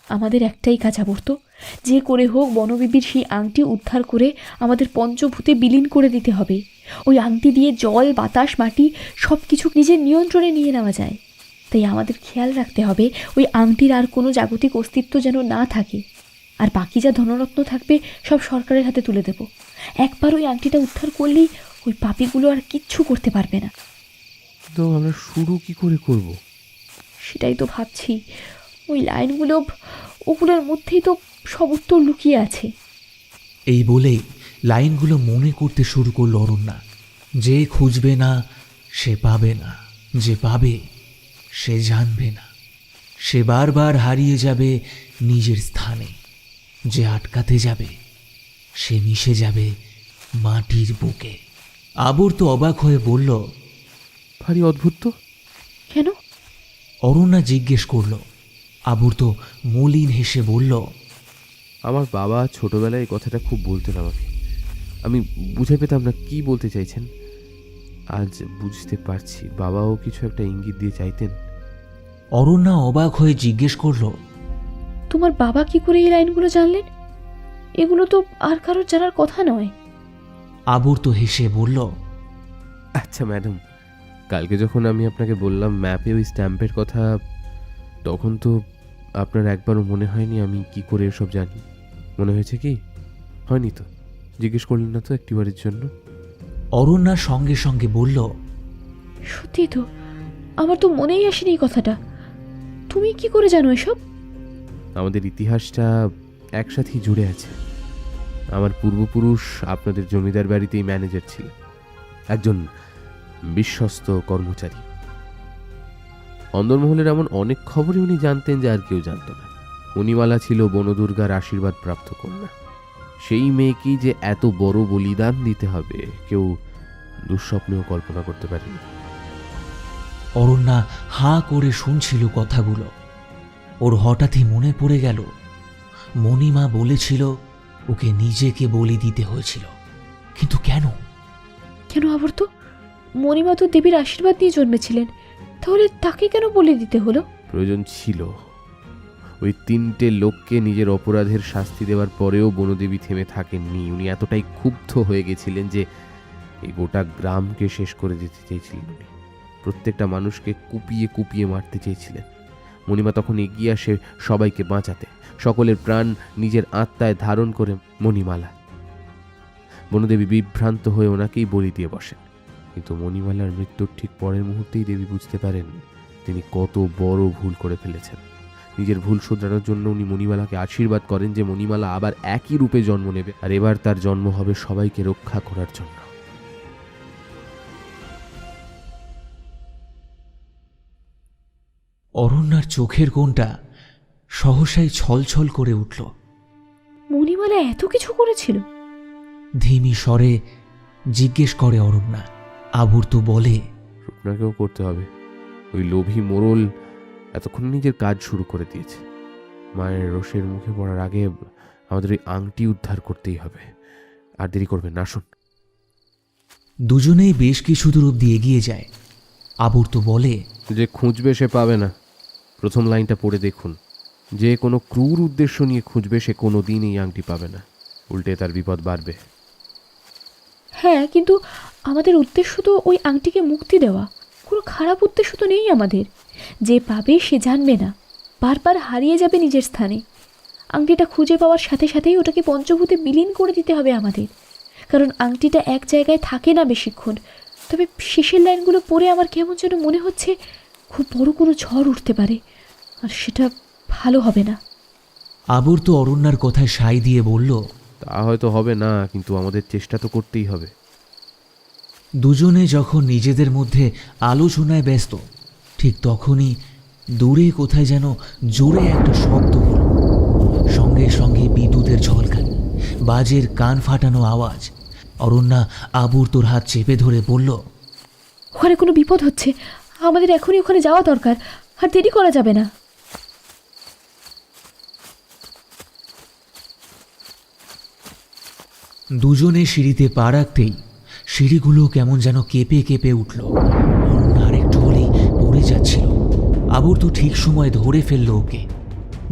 আমাদের একটাই কাজ আবর্ত, যে করে হোক বনবিবির সেই আংটি উদ্ধার করে আমাদের পঞ্চভূতে বিলীন করে দিতে হবে। ওই আংটি দিয়ে জল, বাতাস, মাটি সব কিছু নিজের নিয়ন্ত্রণে নিয়ে নেওয়া যায়। তাই আমাদের খেয়াল রাখতে হবে ওই আংটির আর কোনো জাগতিক অস্তিত্ব যেন না থাকে। আর বাকি যা ধনরত্ন থাকবে সব সরকারের হাতে তুলে দেব। একবার ওই আংটিটা উদ্ধার করলেই ওই পাপীগুলো আর কিচ্ছু করতে পারবে না। তো আমরা শুরু কি করে করব? সেটাই তো ভাবছি। ওই লাইনগুলো, ওগুলোর মধ্যেই তো সব উত্তর লুকিয়ে আছে। এই বলেই লাইনগুলো মনে করতে শুরু করল অরণ্যা। যে খুঁজবে না সে পাবে না, যে পাবে সে জানবে না। সে বারবার হারিয়ে যাবে নিজের স্থানে। যে আটকাতে যাবে সে মিশে যাবে মাটির বুকে। আবর্ত অবাক হয়ে বলল, ভারী অদ্ভুত তো। কেন? অরণ্যা জিজ্ঞেস করল। আবর্ত মলিন হেসে বলল, আমার বাবা ছোটবেলায় এই কথাটা খুব বলতেন আমাকে। আমি বুঝে পেতাম না কি বলতে চাইছেন। আজ বুঝতে পারছি, বাবাও কিছু একটা ইঙ্গিত দিয়ে চাইতেন। অরণ্যা অবাক হয়ে জিজ্ঞেস করল, তোমার বাবা কি করে এই লাইনগুলো জানলেন? এগুলো তো আর কারোর জানার কথা নয়। আবর্ত হেসে বলল, আচ্ছা ম্যাডাম, কালকে যখন আমি আপনাকে বললাম ম্যাপে ওই স্ট্যাম্পের কথা, তখন তো আপনার একবারও মনে হয়নি আমি কি করে এসব জানি? মনে হয়েছে কি? হয়নি তো? জিজ্ঞেস করলেন না তো একটিবারের জন্য? অরণ্যা সঙ্গে সঙ্গে বলল, সত্যি তো, আমার তো মনেই আসেনি এই কথাটা। তুমি কি করে জানো এসব? আমাদের ইতিহাসটা একসাথেই জুড়ে আছে। আমার পূর্বপুরুষ আপনাদের জমিদার বাড়িতেই ম্যানেজার ছিলেন, একজন বিশ্বস্ত কর্মচারী। অন্দরমহলের এমন অনেক খবরই উনি জানতেন যে আর কেউ জানত না। মণিমালা ছিল বনদুর্গার আশীর্বাদ প্রাপ্ত কন্যা। সেই মেয়েকেই যে এত বড় বলিদান দিতে হবে কেউ দুঃস্বপ্নেও কল্পনা করতে পারেনি। অরণ্যা হাঁ করে শুনছিল কথাগুলো। ওর হঠাৎই মনে পড়ে গেল মণিমা বলেছিল ওকে নিজেকে বলি দিতে হয়েছিল, কিন্তু কেন? কেন আবার? তো মণিমা তো দেবীর আশীর্বাদ নিয়ে জন্মেছিলেন, তাহলে তাকে কেন বলে দিতে হলো? প্রয়োজন ছিল। ওই 3টে লোককে নিজের অপরাধের শাস্তি দেওয়ার পরেও বনদেবী থেমে থাকেননি। উনি এতটাই ক্ষুব্ধ হয়ে গেছিলেন যে এই গোটা গ্রামকে শেষ করে দিতে চেয়েছিলেন। উনি প্রত্যেকটা মানুষকে কুপিয়ে কুপিয়ে মারতে চেয়েছিলেন। মণিমা তখন এগিয়ে আসে সবাইকে বাঁচাতে, সকলের প্রাণ নিজের আত্মায় ধারণ করে মণিমালা। বনদেবী বিভ্রান্ত হয়ে ওনাকেই বলি দিয়ে বসেন, কিন্তু মণিমালার মৃত্যুর ঠিক পরের মুহূর্তেই দেবী বুঝতে পারেন তিনি কত বড় ভুল করে ফেলেছেন। নিজের ভুল শুধরানোর জন্য উনি মণিমালাকে আশীর্বাদ করেন যে মণিমালা আবার একই রূপে জন্ম নেবে, আর এবার তার জন্ম হবে সবাইকে রক্ষা করার জন্য। অরণ্যার চোখের কোণটা সহসাই ছলছল করে উঠল। মণিমালা এত কিছু করেছিল? ধিমি স্বরে জিজ্ঞেস করে অরণ্যা। আবর্ত বলে, আপনাকেও করতে হবে। ওই লোভী মোড়ল এতক্ষণ নিজের কাজ শুরু করে দিয়েছে। মায়ের রোষের মুখে পড়ার আগে আমাদের ওই আংটি উদ্ধার করতেই হবে। আর দেরি করবেন না, আসুন। দুজনেই বেশ কিছু দূর অব্দি এগিয়ে যায়। আবর্ত বলে, যে খুঁজবে সে পাবে না। প্রথম লাইনটা পড়ে দেখুন। যে কোনো ক্রূর উদ্দেশ্য নিয়ে খুঁজবে সে কোনো দিন এই আংটি পাবে না, উল্টে তার বিপদ বাড়বে। হ্যাঁ, কিন্তু আমাদের উদ্দেশ্য তো ওই আংটিকে মুক্তি দেওয়া। কোনো খারাপ উদ্দেশ্য তো নেই আমাদের। যে পাবে সে জানবে না, বারবার হারিয়ে যাবে নিজের স্থানে। আংটিটা খুঁজে পাওয়ার সাথে সাথেই ওটাকে পঞ্চভূতে বিলীন করে দিতে হবে আমাদের, কারণ আংটিটা এক জায়গায় থাকে না বেশিক্ষণ। তবে শেষের লাইনগুলো পড়ে আমার কেমন যেন মনে হচ্ছে খুব বড় কোনো ঝড় উঠতে পারে, আর সেটা ভালো হবে না। আবর্ত অরণ্যার কথায় সায় দিয়ে বলল, তা হয়তো হবে না, কিন্তু আমাদের চেষ্টা তো করতেই হবে। দুজনে যখন নিজেদের মধ্যে আলোচনায় ব্যস্ত, ঠিক তখনই দূরে কোথায় যেন জোরে একটা শব্দ হল। সঙ্গে সঙ্গে বিদ্যুতের ঝলকানি, বাজের কান ফাটানো আওয়াজ। অরণ্যা আবর্তর হাত চেপে ধরে বলল, ওখানে কোনো বিপদ হচ্ছে, আমাদের এখনই ওখানে যাওয়া দরকার, আর দেরি করা যাবে না। দুজনে সিঁড়িতে পা রাখতেই সিঁড়িগুলো কেমন যেন কেঁপে কেঁপে উঠল। অরণ্যা আরেকটু হলেই পড়ে যাচ্ছিল। আবর্ত ঠিক সময় ধরে ফেলল ওকে।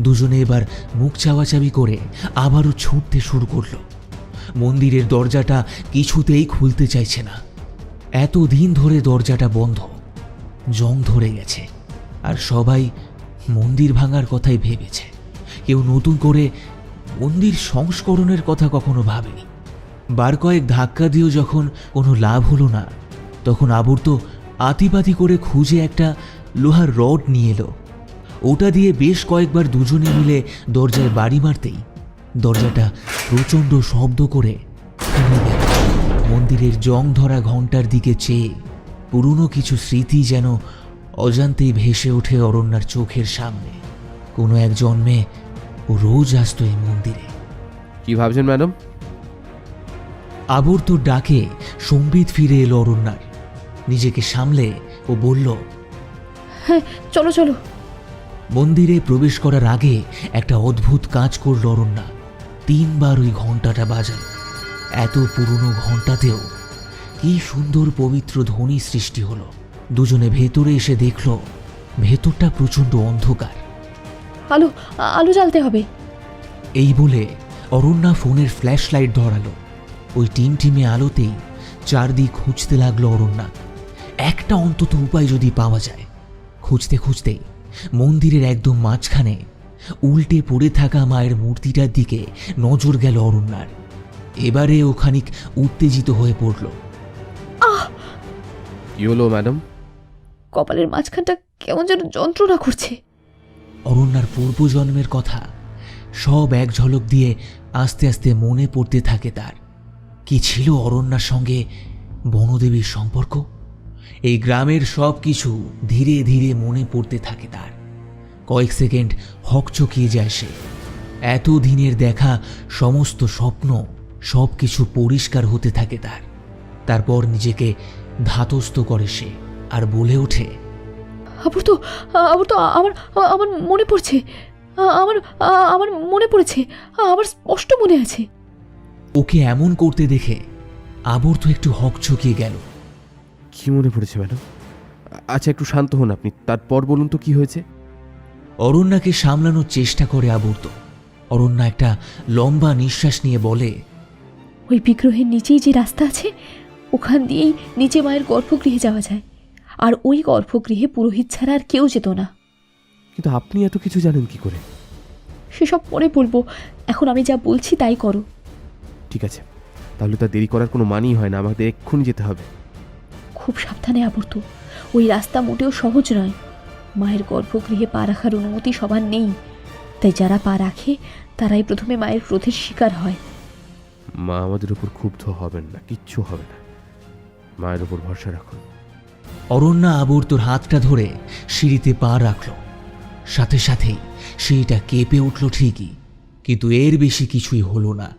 দুজনে এবার মুখ চাওয়াচাবি করে আবারও ছুটতে শুরু করলো। মন্দিরের দরজাটা কিছুতেই খুলতে চাইছে না। এতদিন ধরে দরজাটা বন্ধ, জং ধরে গেছে, আর সবাই মন্দির ভাঙার কথাই ভেবেছে। কেউ নতুন করে মন্দির সংস্করণের কথা কখনো ভাবেনি। বার কয়েক ধাক্কা দিয়েও যখন কোনো লাভ হলো না, তখন আবর্ত আতিপাতি করে খুঁজে একটা লোহার রড নিয়ে এলো। ওটা দিয়ে বেশ কয়েকবার দুজনে মিলে দরজায় বাড়ি মারতেই দরজাটা প্রচণ্ড শব্দ করে খুলে গেল। মন্দিরের জং ধরা ঘণ্টার দিকে চেয়ে পুরনো কিছু স্মৃতি যেন অজান্তেই ভেসে ওঠে অরণ্যার চোখের সামনে। কোনো এক জন্মে ও রোজ আসতো এই মন্দিরে। কি ভাবছেন ম্যাডাম? আবর্ত ডাকে সম্বিত ফিরে এলো অরণ্যার। নিজেকে সামলে ও বলল, হ্যাঁ চলো চলো। মন্দিরে প্রবেশ করার আগে একটা অদ্ভুত কাজ করল অরণ্যা। 3 বার ওই ঘণ্টাটা বাজালো। এত পুরনো ঘণ্টাতেও কি সুন্দর পবিত্র ধ্বনি সৃষ্টি হলো। দুজনে ভেতরে এসে দেখল ভেতরটা প্রচণ্ড অন্ধকার। আলো আলো জ্বালতে হবে। এই বলে অরণ্যা ফোনের ফ্ল্যাশ লাইট ধরালো। ওই টিমটিমে আলোতেই চারদিক খুঁজতে লাগলো অরণ্যা। একটা অন্তত উপায় যদি পাওয়া যায়। খুঁজতে খুঁজতেই মন্দিরের একদম মাঝখানে উল্টে পড়ে থাকা মায়ের মূর্তিটার দিকে নজর গেল অরণ্যার। এবারে ও খানিক উত্তেজিত হয়ে পড়ল। কি হলো ম্যাডাম? কপালের মাঝখানটা কেমন যেন যন্ত্রণা করছে। অরণ্যার পূর্বজন্মের কথা সব এক ঝলক দিয়ে আস্তে আস্তে মনে পড়তে থাকে তার। কি ছিল অরণ্যার সঙ্গে বনদেবীর সম্পর্ক? এই গ্রামের সব কিছু ধীরে ধীরে মনে পড়তে থাকে তার। কয়েক সেকেন্ড হকচকিয়ে যায় সে। এত দিনের দেখা সমস্ত স্বপ্ন সব কিছু পরিষ্কার হতে থাকে তার। তারপর নিজেকে ধাতস্থ করে সে আর বলে ওঠে, আবর্ত, আবর্ত, আমার আমার মনে পড়ছে, আমার আমার মনে পড়েছে, আমার স্পষ্ট মনে আছে। ওকে এমন করতে দেখে আবর্ত একটু হকচকিয়ে গেল। কি মনে পড়েছে ম্যাডাম? আচ্ছা একটু শান্ত হন আপনি, তারপর বলুন তো কি হয়েছে। অরণ্যাকে সামলানোর চেষ্টা করে আবর্ত। অরণ্যা একটা লম্বা নিঃশ্বাস নিয়ে বলে, ওই বিগ্রহের নিচেই যে রাস্তা আছে, ওখান দিয়েই নিচে মায়ের গর্ভগৃহে যাওয়া যায়। আর ওই গর্ভগৃহে পুরোহিত ছাড়া আর কেউ যেত না। কিন্তু আপনি এত কিছু জানেন কি করে? সেসব পরে বলবো, এখন আমি যা বলছি তাই করো। ঠিক আছে, তাহলে তো দেরি করার কোনো মানেই হয় না, আমাদের এক্ষুনি যেতে হবে। খুব সাবধানে আবর্ত, ওই রাস্তা মোটেও সহজ নয়। মায়ের গর্ভগৃহে পা রাখার অনুমতি সবার নেই, তাই যারা পা রাখে তারাই প্রথমে মায়ের ক্রোধের শিকার হয়। মা আমাদের উপর ক্ষুব্ধ হবেন না, কিচ্ছু হবে না, মায়ের উপর ভরসা রাখুন। অরণ্যা আবর্তর হাতটা ধরে সিঁড়িতে পা রাখল। সাথে সাথেই সিঁড়িটা কেঁপে উঠল ঠিকই, কিন্তু এর বেশি কিছুই হলো না।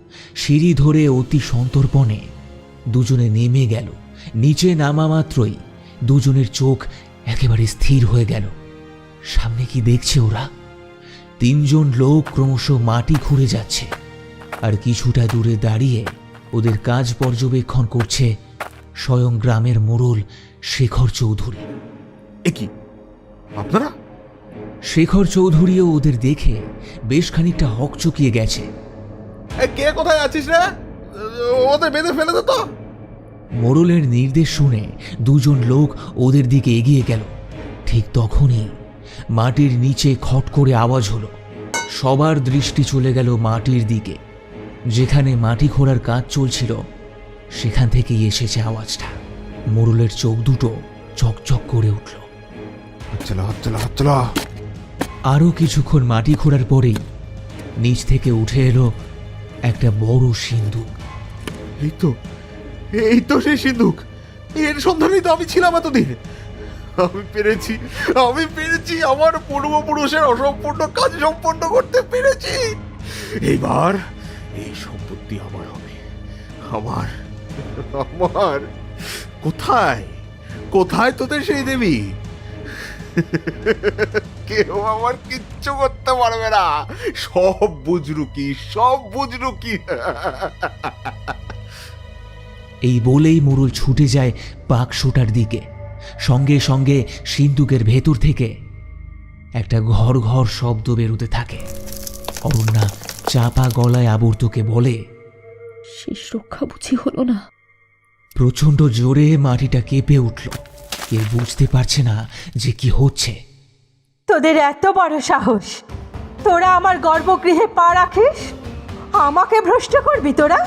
সিঁড়ি ধরে অতি সন্তর্পণে দুজনে নেমে গেল। নিচে নামা মাত্রই দুজনের চোখ একেবারে স্থির হয়ে গেল। সামনে কি দেখছে ওরা? তিনজন লোক ক্রমশ মাটি খুঁড়ে যাচ্ছে, আর কিছুটা দূরে দাঁড়িয়ে ওদের কাজ পর্যবেক্ষণ করছে স্বয়ং গ্রামের মোড়ল শেখর চৌধুরী। এ কি আপনারা? শেখর চৌধুরীও ওদের দেখে বেশ খানিকটা হকচকিয়ে গেছে। কে কোথায় আছিস রে? ওদের বেঁধে ফেলে দে তো। মোড়লের নির্দেশ শুনে দুজন লোক ওদের দিকে এগিয়ে গেল। ঠিক তখনই মাটির নিচে খট করে আওয়াজ হলো। সবার দৃষ্টি চলে গেল মাটির দিকে। যেখানে মাটি খোঁড়ার কাজ চলছিল সেখান থেকেই এসেছে আওয়াজটা। মোড়লের চোখ দুটো চকচক করে উঠল। আরো কিছুক্ষণ মাটি খোঁড়ার পরেই নিচ থেকে উঠে এলো একটা বড় সিন্দুক। এই তো সেই সিন্দুক, এর সন্ধানেই তো আমি ছিলাম এতদিন। আমি পেরেছি আমার পূর্বপুরুষের অসম্পূর্ণ কাজ সম্পন্ন করতে পেরেছি। এইবার এই সম্পত্তি আমার হবে, আমার। কোথায় তোদের সেই দেবী? কেউ আমার কিচ্ছু করতে পারবে না, সব বুঝরুকি। এই বলেই মোড়ল ছুটে যায় বাক্সটার দিকে। সঙ্গে সঙ্গে সিন্দুকের ভেতর থেকে একটা ঘর ঘর শব্দ বেরোতে থাকে। অরণ্যা চাপা গলায় আবর্তকে বলে, শেষ রক্ষা বুঝি হলো না। প্রচণ্ড জোরে মাটিটা কেঁপে উঠল। কেউ বুঝতে পারছে না যে কি হচ্ছে। তোদের এত বড় সাহস, তোরা আমার গর্ভগৃহে পা রাখিস? আমাকে ভ্রষ্ট করবি তোরা?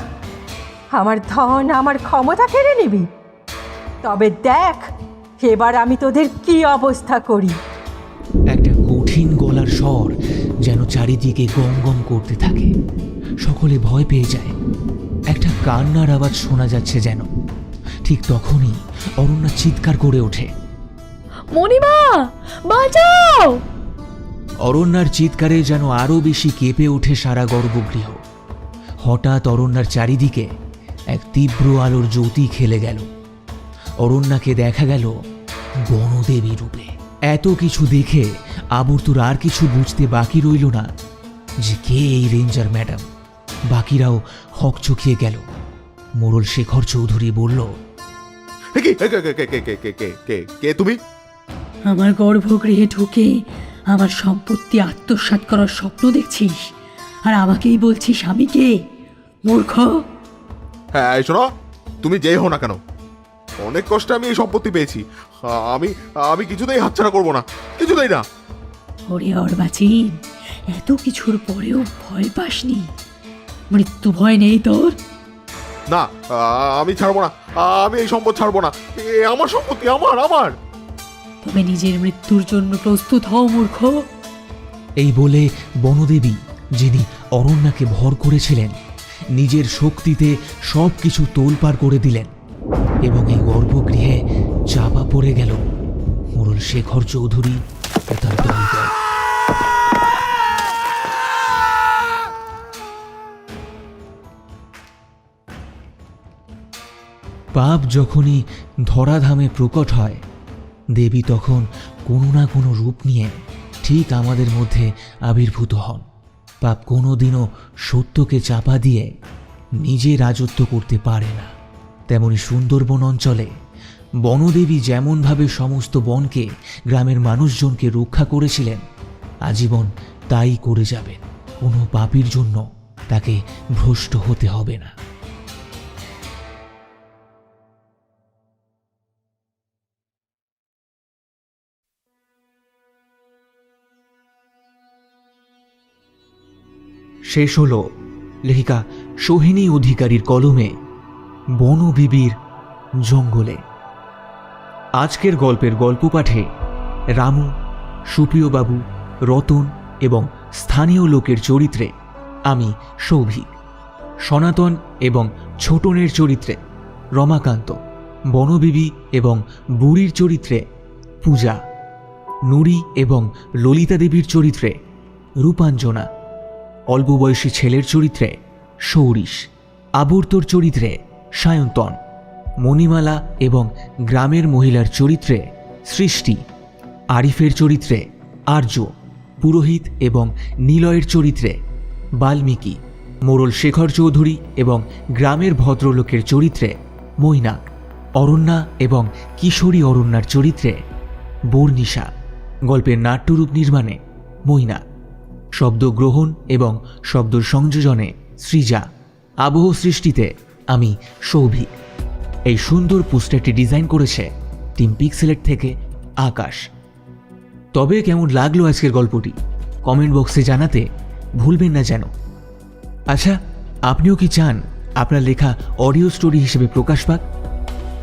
আমার ধন, আমার ক্ষমতা কেড়ে নিবি? তবে দেখ এবার আমি তোদের কি অবস্থা করি। একটা কঠিন গলার স্বর যেন চারিদিকে গম গম করতে থাকে। সকলে ভয় পেয়ে যায়। একটা কান্নার আওয়াজ শোনা যাচ্ছে যেন। ঠিক তখনই অরণ্যা চিৎকার করে ওঠে, মণিমা বাঁচাও! অরণ্যার চিৎকারে যেন আরো বেশি কেঁপে ওঠে সারা গর্ভগৃহ। হঠাৎ অরণ্যার চারিদিকে এক তীব্র আলোর জ্যোতি খেলে গেল। অরণ্যাকে দেখা গেল বনদেবী রূপে। এত কিছু দেখে আবর্তুর আর কিছু বুঝতে বাকি রইল না যে কে এই রেঞ্জার ম্যাডাম। বাকিরাও হকচকিয়ে গেল। মোড়ল শেখর চৌধুরী বলল, কে তুমি? আমার গর্ভগৃহে ঢুকে আমার সম্পত্তি আত্মসাৎ করার স্বপ্ন দেখছিস, আর আমাকেই বলছিস আমি কে? মূর্খ! হ্যাঁ শোনো, তুমি যেই হও না কেন, অনেক কষ্টে আমি এই সম্পত্তি পেয়েছি। আমি কিছুতেই হাতছাড়া করবো না, কিছুতেই না। ওরে অর্বাচীন, এত কিছুর পরেও ভয় পাসনি? মৃত্যু ভয় নেই তোর? না, আমি ছাড়বো না, আমি এই সম্পদ ছাড়বো না। আমার সম্পত্তি, আমার। তবে নিজের মৃত্যুর জন্য প্রস্তুত হও মূর্খ। এই বলে বনদেবী, যিনি অরণ্যাকে ভর করেছিলেন, নিজের শক্তিতে সব কিছু তোলপাড় করে দিলেন এবং এই গর্ভগৃহে চাপা পড়ে গেল মোড়ল শেখর চৌধুরী ও তার দলদল। পাপ যখনই ধরাধামে প্রকট হয়, দেবী তখন কোনো না কোনো রূপ নিয়ে ঠিক আমাদের মধ্যে আবির্ভূত হন। পাপ কোনোদিনও সত্যকে চাপা দিয়ে নিজে রাজত্ব করতে পারে না। তেমনি সুন্দরবন অঞ্চলে বনদেবী যেমনভাবে সমস্ত বনকে, গ্রামের মানুষজনকে রক্ষা করেছিলেন, আজীবন তাই করে যাবেন। কোনো পাপীর জন্য তাকে ভ্রষ্ট হতে হবে না। শেষ হল লেখিকা সোহিনী অধিকারীর কলমে বনবিবির জঙ্গলে। আজকের গল্পের গল্প পাঠে রামু, সুপ্রিয়বাবু, রতন এবং স্থানীয় লোকের চরিত্রে আমি সৌভিক, সনাতন এবং ছোটনের চরিত্রে রমাকান্ত, বনবিবি এবং বুড়ির চরিত্রে পূজা, নুরি এবং ললিতা দেবীর চরিত্রে রূপাঞ্জনা, অল্প বয়সী ছেলের চরিত্রে সৌরিশ, আবর্তর চরিত্রে সায়ন্তন, মণিমালা এবং গ্রামের মহিলার চরিত্রে সৃষ্টি, আরিফের চরিত্রে আর্য, পুরোহিত এবং নিলয়ের চরিত্রে বাল্মীকি, মোড়ল শেখর চৌধুরী এবং গ্রামের ভদ্রলোকের চরিত্রে মৈনাক, অরণ্যা এবং কিশোরী অরণ্যার চরিত্রে বর্ণিশা। গল্পের নাট্যরূপ নির্মাণে মৈনাক, শব্দ গ্রহণ এবং শব্দ সংযোজনে সৃজা, আবহ সৃষ্টিতে আমি সৌভিক। এই সুন্দর পোস্টারটি ডিজাইন করেছে টিম পিক্সেলেট থেকে আকাশ। তবে কেমন লাগলো আজকের গল্পটি কমেন্ট বক্সে জানাতে ভুলবেন না যেন। আচ্ছা, আপনিও কি চান আপনার লেখা অডিও স্টোরি হিসেবে প্রকাশ পাক?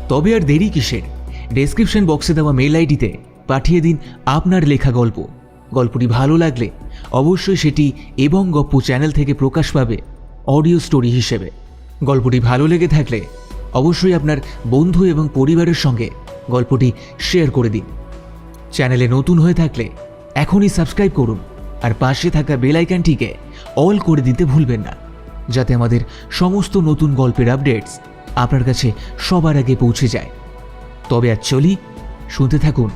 তবে আর দেরি কিসের? ডেসক্রিপশন বক্সে দেওয়া মেল আইডিতে পাঠিয়ে দিন আপনার লেখা গল্প। গল্পটি ভালো লাগলে অবশ্যই সেটি এবং গপ্প চ্যানেল থেকে প্রকাশ পাবে অডিও স্টোরি হিসেবে। গল্পটি ভালো লেগে থাকলে অবশ্যই আপনার বন্ধু এবং পরিবারের সঙ্গে গল্পটি শেয়ার করে দিন। চ্যানেলে নতুন হয়ে থাকলে এখনই সাবস্ক্রাইব করুন আর পাশে থাকা বেল আইকনটিকে অল করে দিতে ভুলবেন না, যাতে আমাদের সমস্ত নতুন গল্পের আপডেটস আপনার কাছে সবার আগে পৌঁছে যায়। তবে আর চলি, শুনতে থাকুন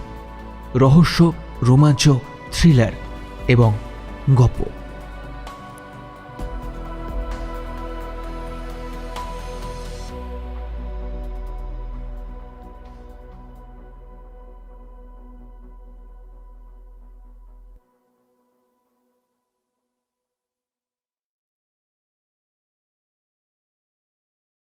রহস্য, রোমাঞ্চ, থ্রিলার এবং গল্প।